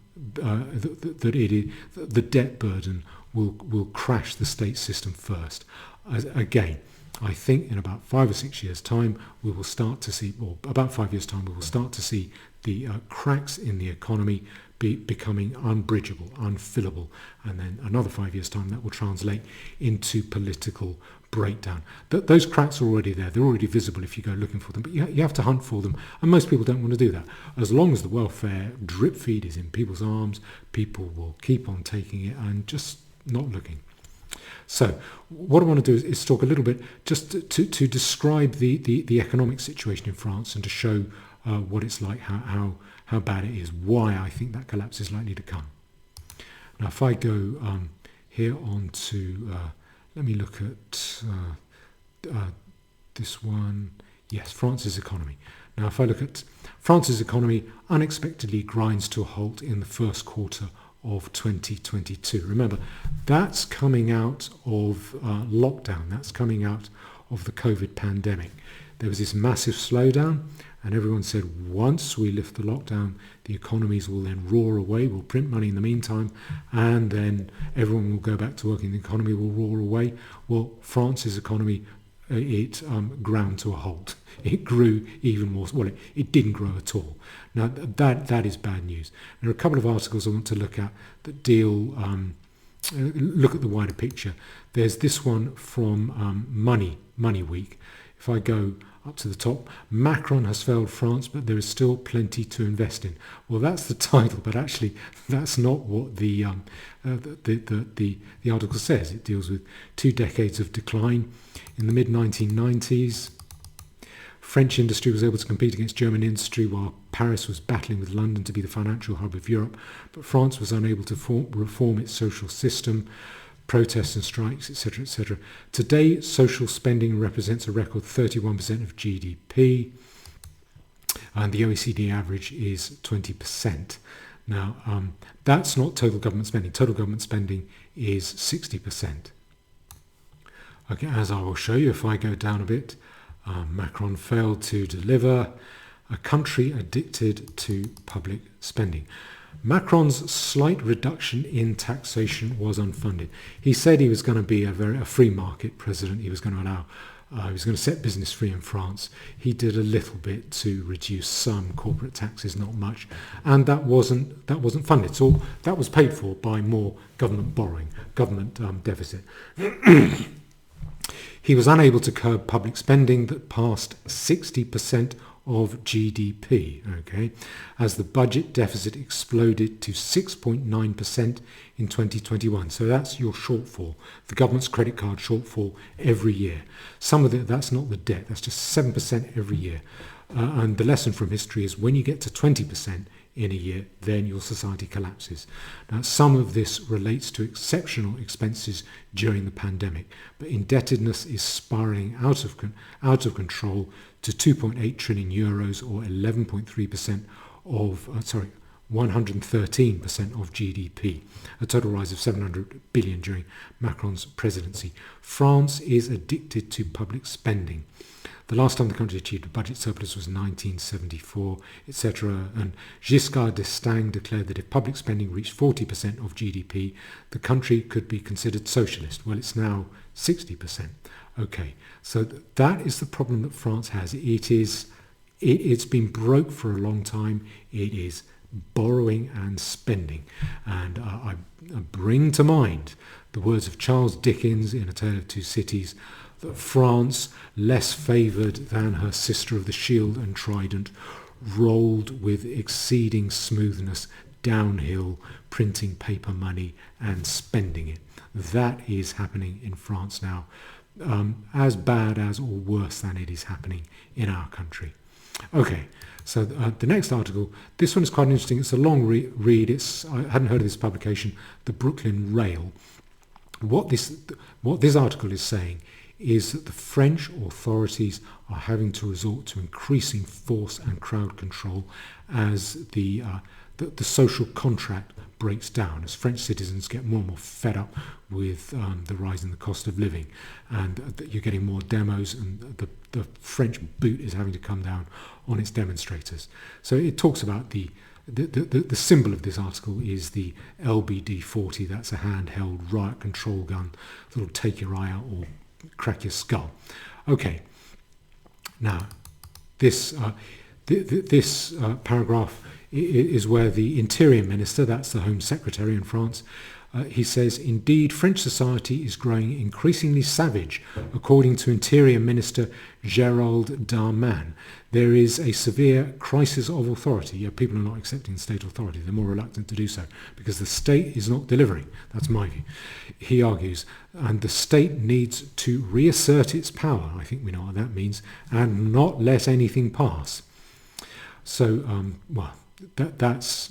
debt burden will crash the state system first. Again, I think in about 5 or 6 years' time, we will start to see, or about 5 years' time, we will start to see the cracks in the economy becoming unbridgeable, unfillable, and then another 5 years' time that will translate into political breakdown. Those cracks are already there, they're already visible if you go looking for them, but you have to hunt for them, and most people don't want to do that. As long as the welfare drip feed is in people's arms, people will keep on taking it and just not looking. So what I want to do is talk a little bit just to describe the economic situation in France and to show what it's like, how bad it is, why I think that collapse is likely to come. Now, if I go here on to, let me look at this one. Yes, France's economy. Now, if I look at France's economy, unexpectedly grinds to a halt in the first quarter of 2022. Remember, that's coming out of lockdown. That's coming out of the COVID pandemic. There was this massive slowdown, and everyone said once we lift the lockdown, the economies will then roar away. We'll print money in the meantime, and then everyone will go back to work and the economy will roar away. Well, France's economy, it ground to a halt. It grew even more. Well, it didn't grow at all. Now, that is bad news. There are a couple of articles I want to look at that deal, look at the wider picture. There's this one from Money Week. If I go up to the top, Macron has failed France, but there is still plenty to invest in. Well, that's the title, but actually that's not what the article says. It deals with 2 decades of decline. In the mid-1990s, French industry was able to compete against German industry while Paris was battling with London to be the financial hub of Europe, but France was unable to reform its social system, protests and strikes, etc., etc. Today, social spending represents a record 31% of GDP, and the OECD average is 20%. Now, that's not total government spending. Total government spending is 60%. Okay, as I will show you, if I go down a bit, Macron failed to deliver, a country addicted to public spending. Macron's slight reduction in taxation was unfunded. He said he was going to be a free market president. He was going to he was going to set business free in France. He did a little bit to reduce some corporate taxes, not much, and that wasn't funded. So that was paid for by more government borrowing, government deficit. He was unable to curb public spending that passed 60% of GDP, okay, as the budget deficit exploded to 6.9% in 2021. So that's your shortfall, the government's credit card shortfall every year. Some of that's not the debt, that's just 7% every year. And the lesson from history is when you get to 20% in a year, then your society collapses. Now, some of this relates to exceptional expenses during the pandemic, but indebtedness is spiraling out of control to 2.8 trillion euros or 11.3% of, 113% of GDP, a total rise of 700 billion during Macron's presidency. France is addicted to public spending. The last time the country achieved a budget surplus was 1974, etc. And Giscard d'Estaing declared that if public spending reached 40% of GDP, the country could be considered socialist. Well, it's now 60%. Okay, so that is the problem that France has. It's been broke for a long time. It is borrowing and spending. And I bring to mind the words of Charles Dickens in A Tale of Two Cities, that France, less favoured than her sister of the shield and trident, rolled with exceeding smoothness downhill, printing paper money and spending it. That is happening in France now, as bad as or worse than it is happening in our country. Okay, so the next article, this one is quite interesting. It's a long read. I hadn't heard of this publication, The Brooklyn Rail. What this article is saying is that the French authorities are having to resort to increasing force and crowd control as the social contract breaks down, as French citizens get more and more fed up with the rise in the cost of living, and you're getting more demos, and the French boot is having to come down on its demonstrators. So it talks about the symbol of this article is the LBD-40. That's a handheld riot control gun that'll take your eye out or crack your skull. Okay, now this paragraph is where the Interior Minister, that's the Home Secretary in France, he says, indeed, French society is growing increasingly savage, according to Interior Minister Gérald Darmanin. There is a severe crisis of authority. People are not accepting state authority. They're more reluctant to do so because the state is not delivering. That's my view. He argues, and the state needs to reassert its power. I think we know what that means, and not let anything pass. So, that's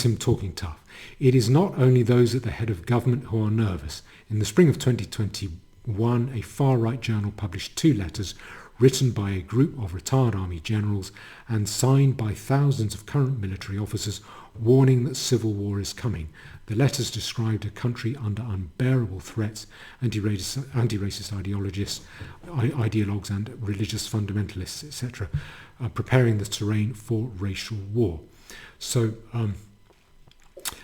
him talking tough. It is not only those at the head of government who are nervous. In the spring of 2021, a far-right journal published 2 letters written by a group of retired army generals and signed by thousands of current military officers warning that civil war is coming. The letters described a country under unbearable threats, anti-racist ideologues and religious fundamentalists, etc., preparing the terrain for racial war. So,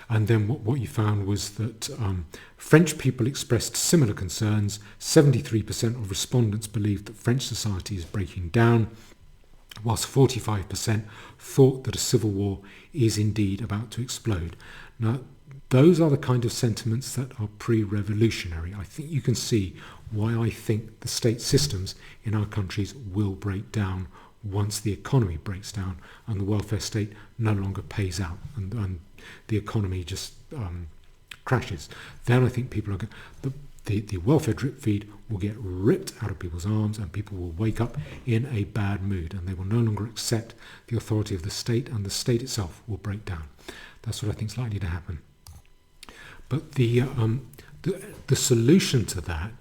and then what you found was that French people expressed similar concerns. 73% of respondents believed that French society is breaking down, whilst 45% thought that a civil war is indeed about to explode. Now, those are the kind of sentiments that are pre-revolutionary. I think you can see why I think the state systems in our countries will break down once the economy breaks down and the welfare state no longer pays out and the economy just crashes. Then I think people are the welfare drip feed will get ripped out of people's arms and people will wake up in a bad mood and they will no longer accept the authority of the state and the state itself will break down. That's what I think is likely to happen. But the solution to that,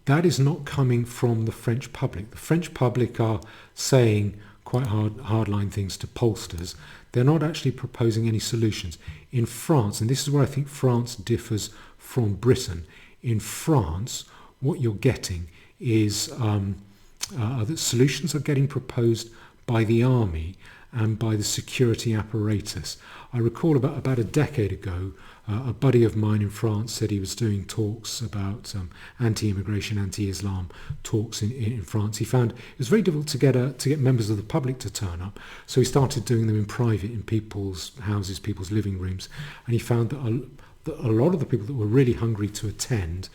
that is not coming from the French public. The French public are saying quite hardline things to pollsters. They're not actually proposing any solutions. In France, and this is where I think France differs from Britain, in France, what you're getting is that solutions are getting proposed by the army and by the security apparatus. I recall about a decade ago, a buddy of mine in France said he was doing talks about anti-immigration, anti-Islam talks in France. He found it was very difficult to get members of the public to turn up, so he started doing them in private, in people's houses, people's living rooms, and he found that a lot of the people that were really hungry to attend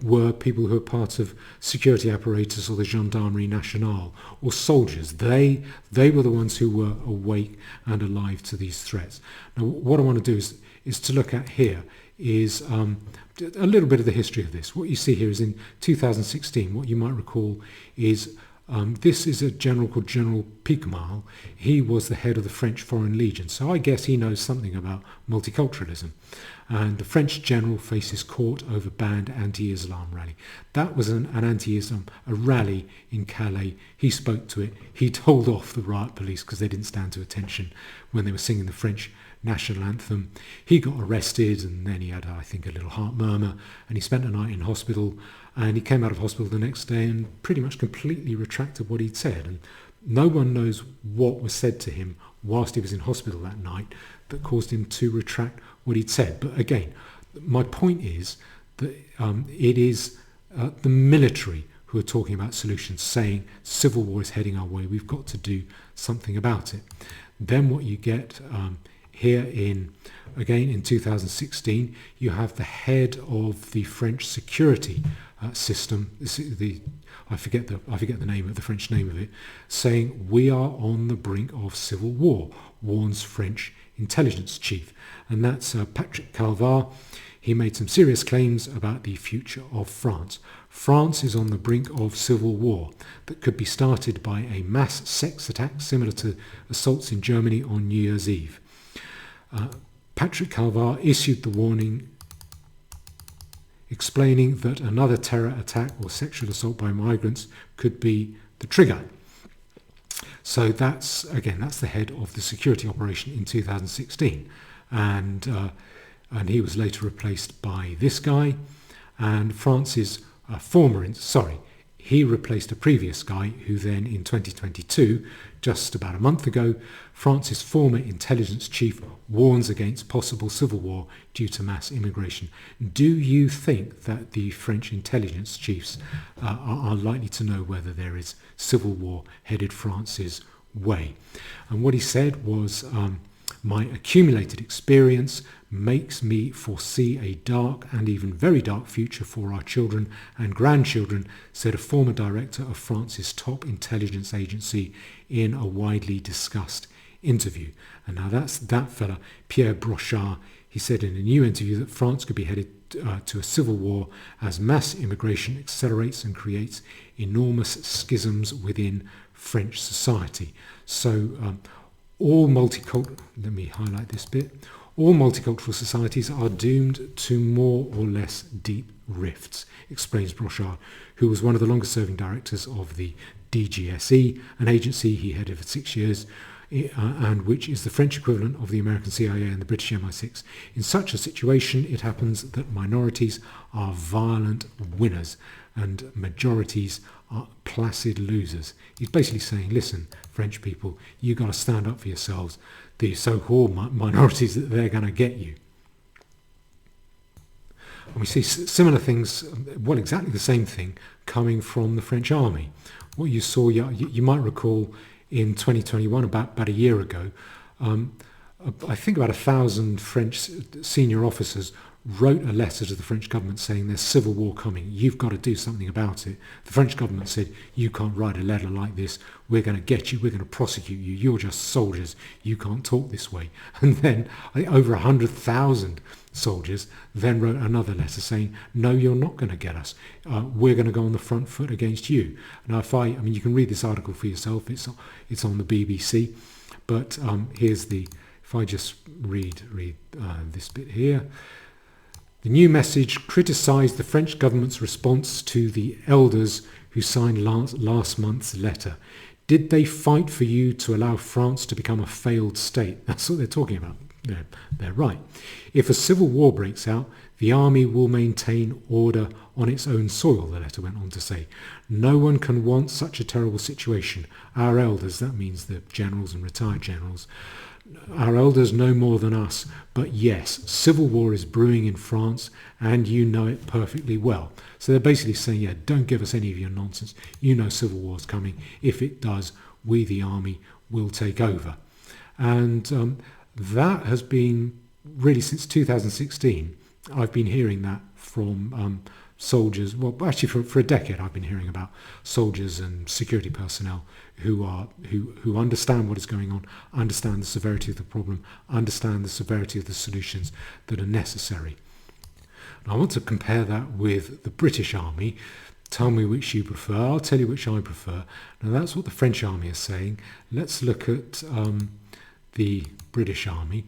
were people who were part of security apparatus or the Gendarmerie Nationale or soldiers. They were the ones who were awake and alive to these threats. Now, what I want to do is to look at here is a little bit of the history of this. What you see here is in 2016, what you might recall is this is a general called General Picmal. He was the head of the French Foreign Legion, so I guess he knows something about multiculturalism. And the French general faces court over banned anti-Islam rally. That was an anti-Islam, a rally in Calais. He spoke to it. He told off the riot police because they didn't stand to attention when they were singing the French national anthem. He got arrested and then he had, I think, a little heart murmur and he spent a night in hospital and he came out of hospital the next day and pretty much completely retracted what he'd said. And no one knows what was said to him whilst he was in hospital that night that caused him to retract what he'd said. But again, my point is that it is the military who are talking about solutions, saying civil war is heading our way, we've got to do something about it. Then what you get here in 2016, you have the head of the French security system, I forget the name of the French name of it, saying we are on the brink of civil war, warns French intelligence chief. And that's Patrick Calvar. He made some serious claims about the future of France. France is on the brink of civil war that could be started by a mass sex attack similar to assaults in Germany on New Year's Eve. Patrick Calvar issued the warning explaining that another terror attack or sexual assault by migrants could be the trigger. So that's the head of the security operation in 2016. And he was later replaced by this guy. And France's he replaced a previous guy who then in 2022, just about a month ago, France's former intelligence chief warns against possible civil war due to mass immigration. Do you think that the French intelligence chiefs are likely to know whether there is civil war headed France's way? And what he said was My accumulated experience makes me foresee a dark and even very dark future for our children and grandchildren, said a former director of France's top intelligence agency in a widely discussed interview. And now that's that fella, Pierre Brochard. He said in a new interview that France could be headed to a civil war as mass immigration accelerates and creates enormous schisms within French society. So all multicultural, let me highlight this bit, all multicultural societies are doomed to more or less deep rifts, explains Brochard, who was one of the longest serving directors of the DGSE, an agency he headed for 6 years, and which is the French equivalent of the American CIA and the British MI6. In such a situation, it happens that minorities are violent winners and majorities are placid losers. He's basically saying, listen, French people, you got to stand up for yourselves. The so-called minorities, that they're going to get you. And we see similar things, well, exactly the same thing, coming from the French army. What you saw, you might recall, in 2021, about a year ago, I think about 1,000 French senior officers wrote a letter to the French government saying there's civil war coming, you've got to do something about it. The French government said, you can't write a letter like this, we're going to get you, we're going to prosecute you, you're just soldiers, you can't talk this way. And then over 100,000 soldiers then wrote another letter saying, no, you're not going to get us, we're going to go on the front foot against you. Now I mean you can read this article for yourself, it's on the BBC, but here's the, if I just read this bit here. The new message criticised the French government's response to the elders who signed last month's letter. Did they fight for you to allow France to become a failed state? That's what they're talking about. They're right. If a civil war breaks out, the army will maintain order on its own soil, the letter went on to say. No one can want such a terrible situation. Our elders, that means the generals and retired generals, our elders know more than us, but yes, civil war is brewing in France and you know it perfectly well. So they're basically saying, yeah, don't give us any of your nonsense. You know civil war is coming. If it does, we, the army, will take over. And that has been really since 2016. I've been hearing that from soldiers, well, actually for a decade I've been hearing about soldiers and security personnel who understand what is going on, understand the severity of the problem, understand the severity of the solutions that are necessary. And I want to compare that with the British Army. Tell me which you prefer. I'll tell you which I prefer. Now that's what the French Army is saying. Let's look at the British Army.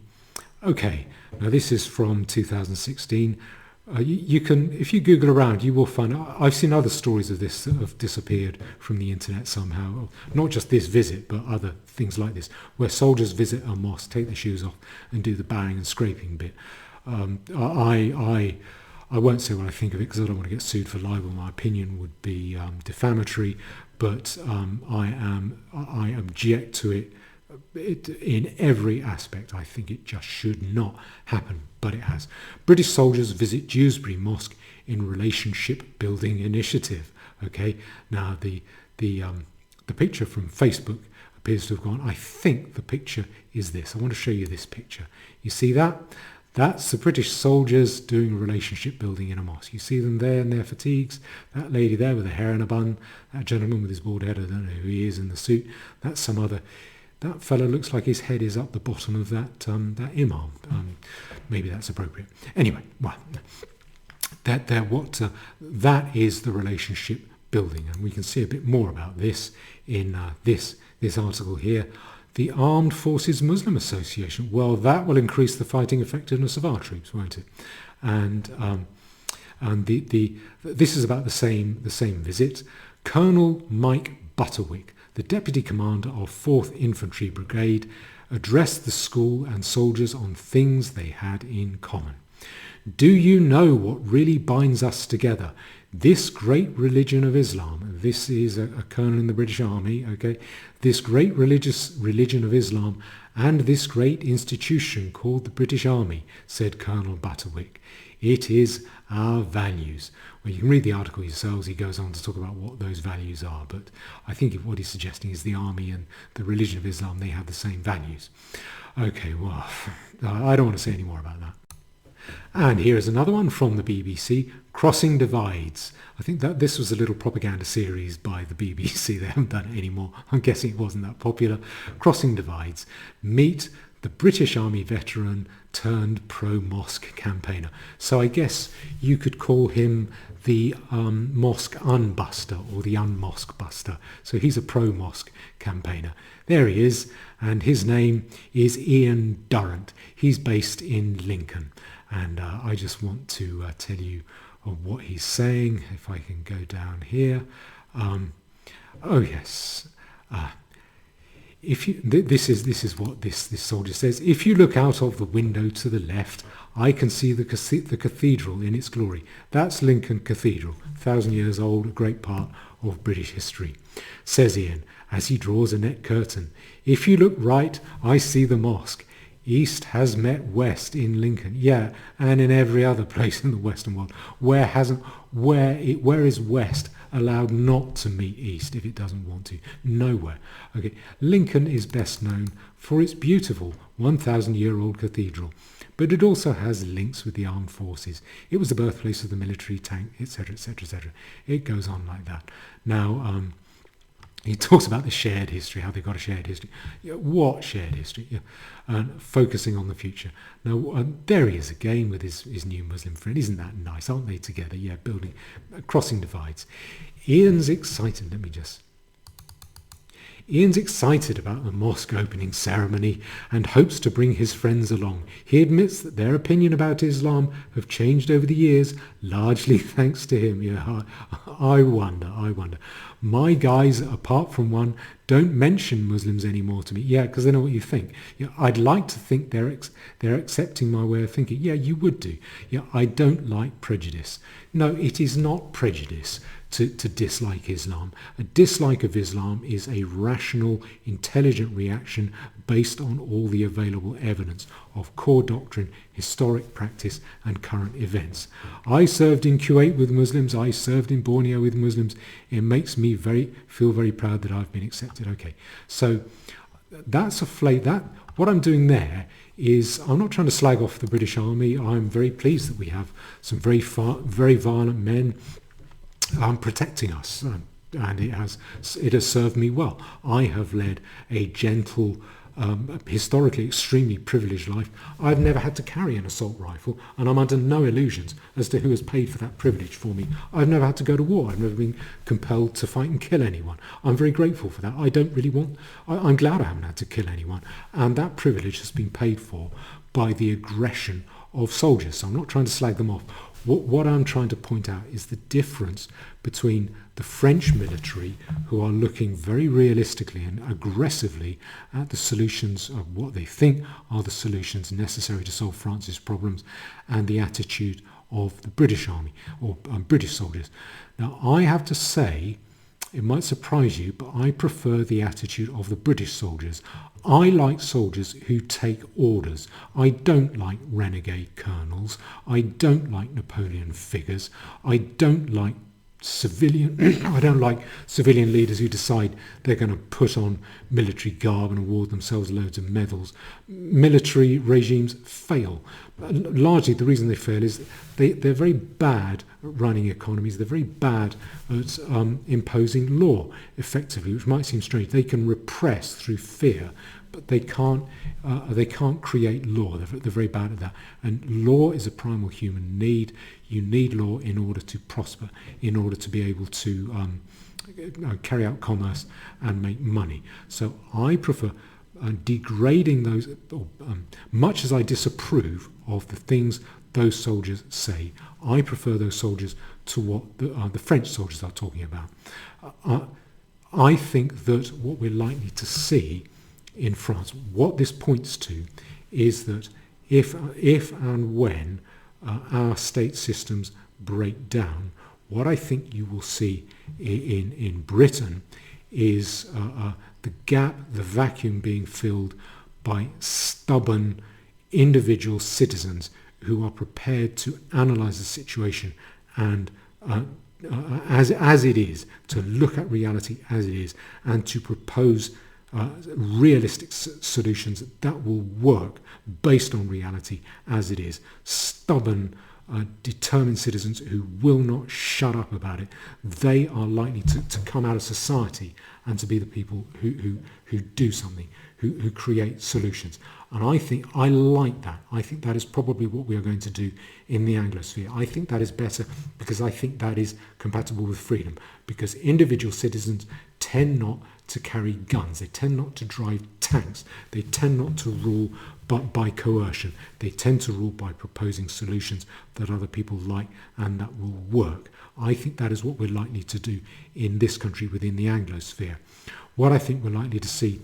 Okay, now this is from 2016. You can, if you Google around, you will find, I've seen other stories of this that have disappeared from the internet somehow, not just this visit, but other things like this, where soldiers visit a mosque, take their shoes off and do the bowing and scraping bit. I won't say what I think of it because I don't want to get sued for libel. My opinion would be defamatory, but I object to it in every aspect. I think it just should not happen, but it has. British soldiers visit Dewsbury Mosque in relationship building initiative. Okay, now the picture from Facebook appears to have gone. I think the picture is this. I want to show you this picture. You see that? That's the British soldiers doing relationship building in a mosque. You see them there in their fatigues. That lady there with her hair in a bun. That gentleman with his bald head. I don't know who he is in the suit. That's some other. That fellow looks like his head is up the bottom of that imam. Maybe that's appropriate. Anyway, well, that is the relationship building, and we can see a bit more about this in this article here. The Armed Forces Muslim Association. Well, that will increase the fighting effectiveness of our troops, won't it? And this is about the same visit. Colonel Mike Butterwick, the Deputy Commander of 4th Infantry Brigade, addressed the school and soldiers on things they had in common. Do you know what really binds us together? this great religion of Islam, this is a colonel in the British Army, okay, this great religious religion of Islam and this great institution called the British Army, said Colonel Butterwick. It is our values. Well, you can read the article yourselves. He goes on to talk about what those values are, but I think what he's suggesting is the army and the religion of Islam, they have the same values. Okay, well, I don't want to say any more about that. And here is another one from the BBC, Crossing Divides. I think that this was a little propaganda series by the BBC. They haven't done it anymore. I'm guessing it wasn't that popular. Crossing Divides. Meet the British Army veteran turned pro-mosque campaigner. So I guess you could call him the mosque unbuster or the unmosque buster. So he's a pro-mosque campaigner. There he is, and his name is Ian Durrant. He's based in Lincoln. And I just want to tell you what he's saying. If I can go down here. Oh yes. If you, this is what this soldier says. If you look out of the window to the left, I can see the cathedral in its glory. That's Lincoln Cathedral, 1,000 years old, a great part of British history. Says Ian, as he draws a net curtain. If you look right, I see the mosque. East has met West in Lincoln, yeah, and in every other place in the Western world. Where is West allowed not to meet East if it doesn't want to? Nowhere. Okay, Lincoln is best known for its beautiful 1,000-year-old cathedral, but it also has links with the armed forces. It was the birthplace of the military tank, etc., etc., etc. It goes on like that. Now, he talks about the shared history, how they've got a shared history. Yeah, what shared history? Yeah. And focusing on the future. Now, there he is again with his new Muslim friend. Isn't that nice? Aren't they together? Yeah, building, crossing divides. Ian's excited. Ian's excited about the mosque opening ceremony and hopes to bring his friends along. He admits that their opinion about Islam have changed over the years, largely thanks to him. Yeah, I wonder. My guys, apart from one, don't mention Muslims anymore to me. Yeah, because they know what you think. Yeah, I'd like to think they're accepting my way of thinking. Yeah, you would do. Yeah, I don't like prejudice. No, it is not prejudice to dislike Islam. A dislike of Islam is a rational, intelligent reaction based on all the available evidence of core doctrine, historic practice and current events. I served in Kuwait with Muslims. I served in Borneo with Muslims. It makes me feel very proud that I've been accepted. Okay, so that's what I'm doing there is I'm not trying to slag off the British Army. I'm very pleased that we have some very violent men protecting us, and it has served me well. I have led a gentle, historically extremely privileged life. I've never had to carry an assault rifle, and I'm under no illusions as to who has paid for that privilege for me. I've never had to go to war. I've never been compelled to fight and kill anyone. I'm very grateful for that. I'm glad I haven't had to kill anyone, and that privilege has been paid for by the aggression of soldiers. So I'm not trying to slag them off. What I'm trying to point out is the difference between the French military, who are looking very realistically and aggressively at the solutions of what they think are the solutions necessary to solve France's problems, and the attitude of the British Army or British soldiers. Now, I have to say, it might surprise you, but I prefer the attitude of the British soldiers. I like soldiers who take orders. I don't like renegade colonels. I don't like Napoleon figures. I don't like civilian leaders who decide they're going to put on military garb and award themselves loads of medals. Military regimes fail. Largely the reason they fail is they're very bad at running economies. They're very bad at imposing law effectively, which might seem strange. They can repress through fear, but they can't create law. They're very bad at that. And law is a primal human need. You need law in order to prosper, in order to be able to carry out commerce and make money. So I prefer degrading those, much as I disapprove of the things those soldiers say. I prefer those soldiers to what the French soldiers are talking about. I think that what we're likely to see in France, what this points to, is that if and when our state systems break down, What I think you will see in Britain is the gap, the vacuum being filled by stubborn individual citizens who are prepared to analyse the situation and as it is, to look at reality as it is, and to propose realistic solutions that will work based on reality as it is. Stubborn, determined citizens who will not shut up about it. They are likely to come out of society and to be the people who do something, who create solutions. And I think I like that. I think that is probably what we are going to do in the Anglosphere. I think that is better because I think that is compatible with freedom, because individual citizens tend not to carry guns. They tend not to drive tanks. They tend not to rule but by coercion. They tend to rule by proposing solutions that other people like and that will work. I think that is what we're likely to do in this country within the Anglosphere. What I think we're likely to see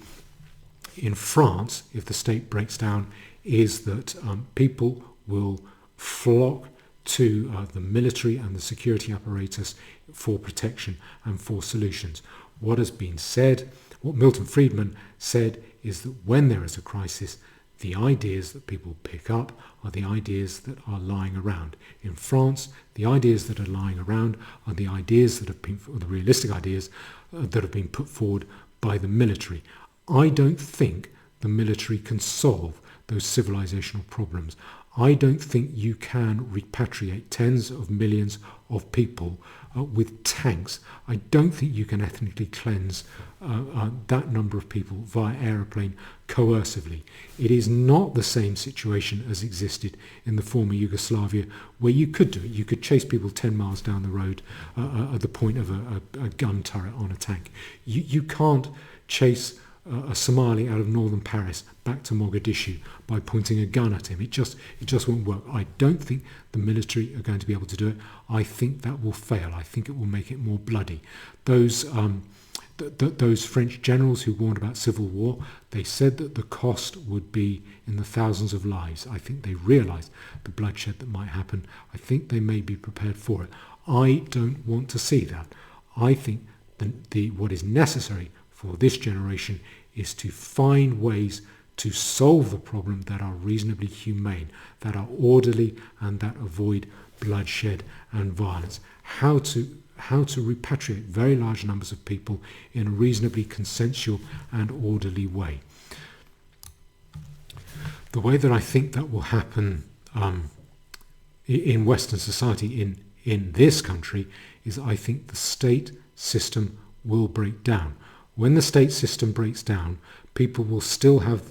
in France, if the state breaks down, is that people will flock to the military and the security apparatus for protection and for solutions. What has been said, what Milton Friedman said, is that when there is a crisis, the ideas that people pick up are the ideas that are lying around. In France, the ideas that are lying around are the ideas that have been, the realistic ideas that have been put forward by the military. I don't think the military can solve those civilizational problems. I don't think you can repatriate tens of millions of people with tanks. I don't think you can ethnically cleanse that number of people via aeroplane coercively. It is not the same situation as existed in the former Yugoslavia, where you could do it. You could chase people 10 miles down the road at the point of a gun turret on a tank. You can't chase a Somali out of northern Paris back to Mogadishu by pointing a gun at him. It just won't work. I don't think the military are going to be able to do it. I think that will fail. I think it will make it more bloody. Those French generals who warned about civil war, they said that the cost would be in the thousands of lives. I think they realised the bloodshed that might happen. I think they may be prepared for it. I don't want to see that. I think what is necessary for this generation is to find ways to solve the problem that are reasonably humane, that are orderly and that avoid bloodshed and violence. How to repatriate very large numbers of people in a reasonably consensual and orderly way. The way that I think that will happen in Western society, in this country, is I think the state system will break down. When the state system breaks down, people will still have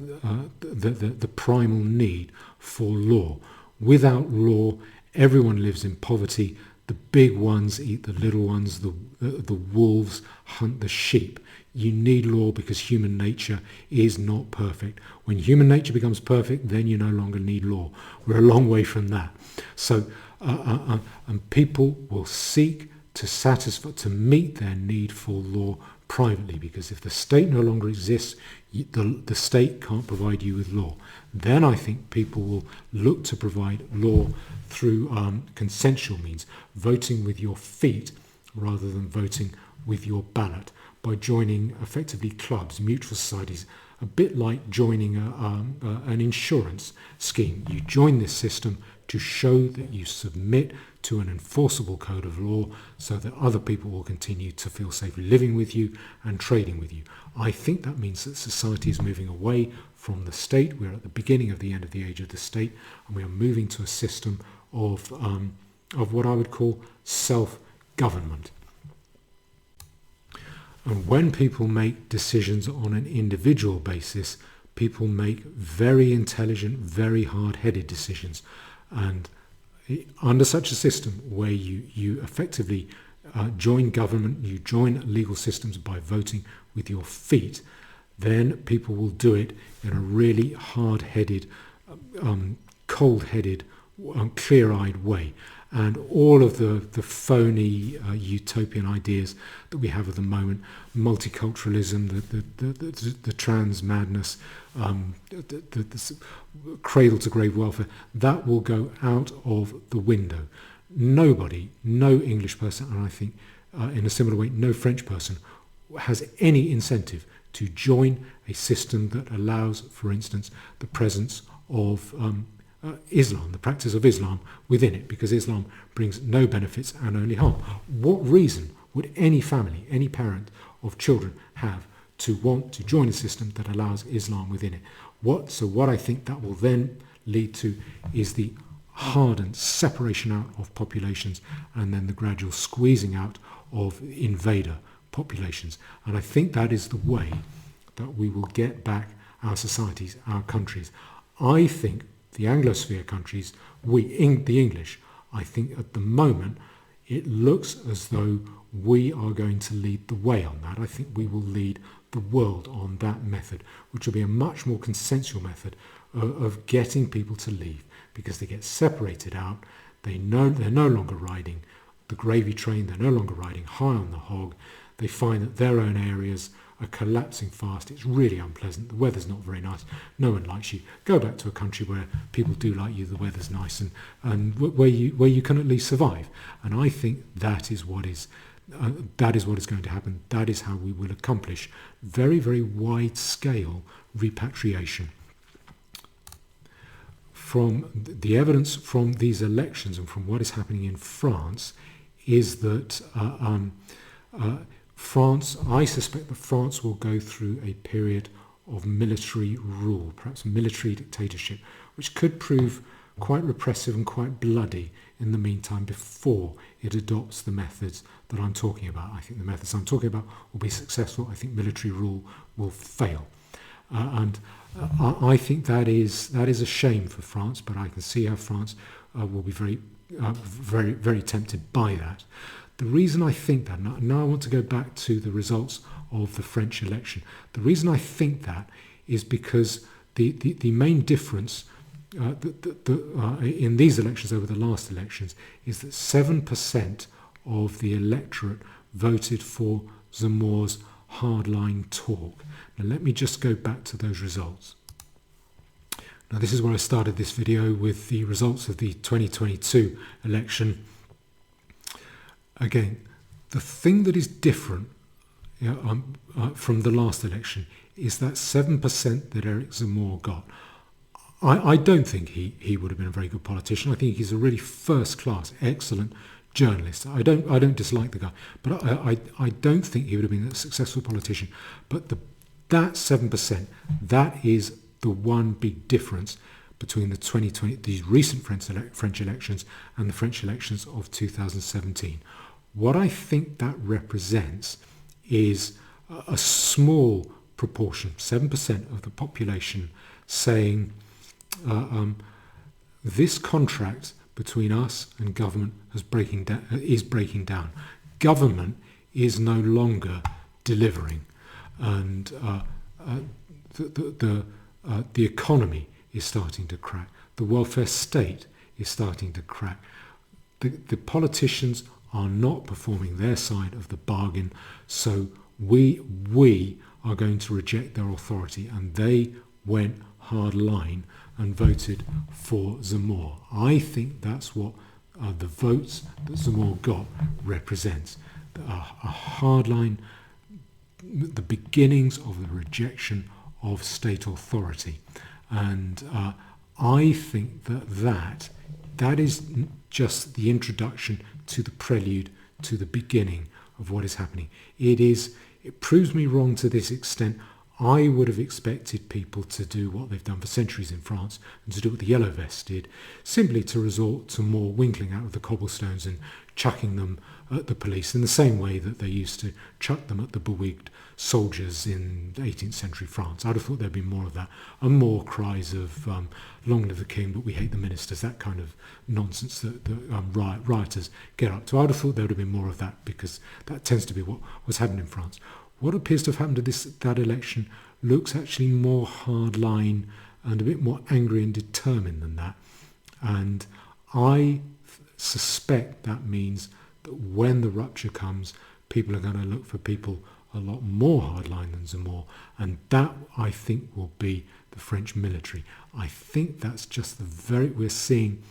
the primal need for law. Without law, everyone lives in poverty. The big ones eat the little ones. The wolves hunt the sheep. You need law because human nature is not perfect. When human nature becomes perfect, then you no longer need law. We're a long way from that. So, and people will seek to meet their need for law privately, because if the state no longer exists, the state can't provide you with law. Then I think people will look to provide law through consensual means, voting with your feet rather than voting with your ballot, by joining effectively clubs, mutual societies, a bit like joining an insurance scheme. You join this system to show that you submit to an enforceable code of law so that other people will continue to feel safe living with you and trading with you. I think that means that society is moving away from the state. We're at the beginning of the end of the age of the state, and we are moving to a system of what I would call self-government. And when people make decisions on an individual basis, people make very intelligent, very hard-headed decisions. And under such a system where you effectively join government, you join legal systems by voting with your feet, then people will do it in a really hard-headed, cold-headed, clear-eyed way. And all of the phony utopian ideas that we have at the moment, multiculturalism, the trans madness, the cradle to grave welfare, that will go out of the window. nobody, no English person, and I think in a similar way, no French person has any incentive to join a system that allows, for instance, the presence of Islam, the practice of Islam within it, because Islam brings no benefits and only harm. What reason would any family, any parent of children have to want to join a system that allows Islam within it? What I think that will then lead to is the hardened separation out of populations and then the gradual squeezing out of invader populations. And I think that is the way that we will get back our societies, our countries. I think the Anglosphere countries, the English, I think at the moment it looks as though we are going to lead the way on that. I think we will lead the world on that method, which will be a much more consensual method of getting people to leave, because they get separated out. They're no longer riding the gravy train, they're no longer riding high on the hog. They find that their own areas are collapsing fast. It's really unpleasant. The weather's not very nice. No one likes you. Go back to a country where people do like you, the weather's nice, and where you can at least survive. And I think that is what is going to happen. That is how we will accomplish very, very wide-scale repatriation. From the evidence from these elections and from what is happening in France is that France, I suspect that France will go through a period of military rule, perhaps military dictatorship, which could prove quite repressive and quite bloody in the meantime before it adopts the methods that I'm talking about. I think the methods I'm talking about will be successful. I think military rule will fail. I think that is a shame for France, but I can see how France will be very, very tempted by that. The reason I think that, now I want to go back to the results of the French election. The reason I think that is because the main difference in these elections over the last elections is that 7% of the electorate voted for Zemmour's hardline talk. Now let me just go back to those results. Now this is where I started this video with the results of the 2022 election. Again, the thing that is different from the last election is that 7% that Eric Zemmour got. I don't think he would have been a very good politician. I think he's a really first-class, excellent journalist. I don't dislike the guy, but I don't think he would have been a successful politician. But that 7%, that is the one big difference between these recent French elections and the French elections of 2017. What I think that represents is a small proportion, 7% of the population, saying this contract between us and government is breaking down. Government is no longer delivering, and the economy is starting to crack. The welfare state is starting to crack. The politicians are not performing their side of the bargain, so we are going to reject their authority, and they went hard line and voted for Zemmour. I think that's what the votes that Zemmour got represents. A hard line, the beginnings of the rejection of state authority. And I think that is just the introduction to the prelude to the beginning of what is happening. It proves me wrong to this extent. I would have expected people to do what they've done for centuries in France and to do what the Yellow Vests did, simply to resort to more winkling out of the cobblestones and chucking them at the police in the same way that they used to chuck them at the bewigged soldiers in 18th century France. I'd have thought there'd be more of that, and more cries of long live the king, but we hate the ministers, that kind of nonsense that rioters get up to. I'd have thought there would have been more of that, because that tends to be what was happening in France. What appears to have happened to that election looks actually more hardline and a bit more angry and determined than that. And I suspect that means that when the rupture comes, people are going to look for people a lot more hardline than Zemmour. And that, I think, will be the French military. I think that's just we're seeing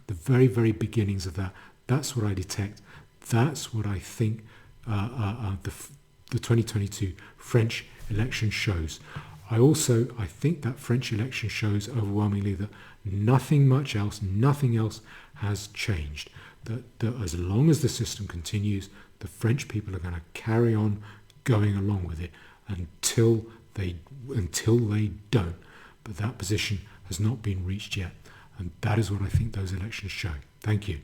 the very, very beginnings of that. That's what I detect. That's what I think the 2022 French election shows. I think that French election shows overwhelmingly that nothing else has changed. That as long as the system continues, the French people are going to carry on going along with it until they don't. But that position has not been reached yet. And that is what I think those elections show. Thank you.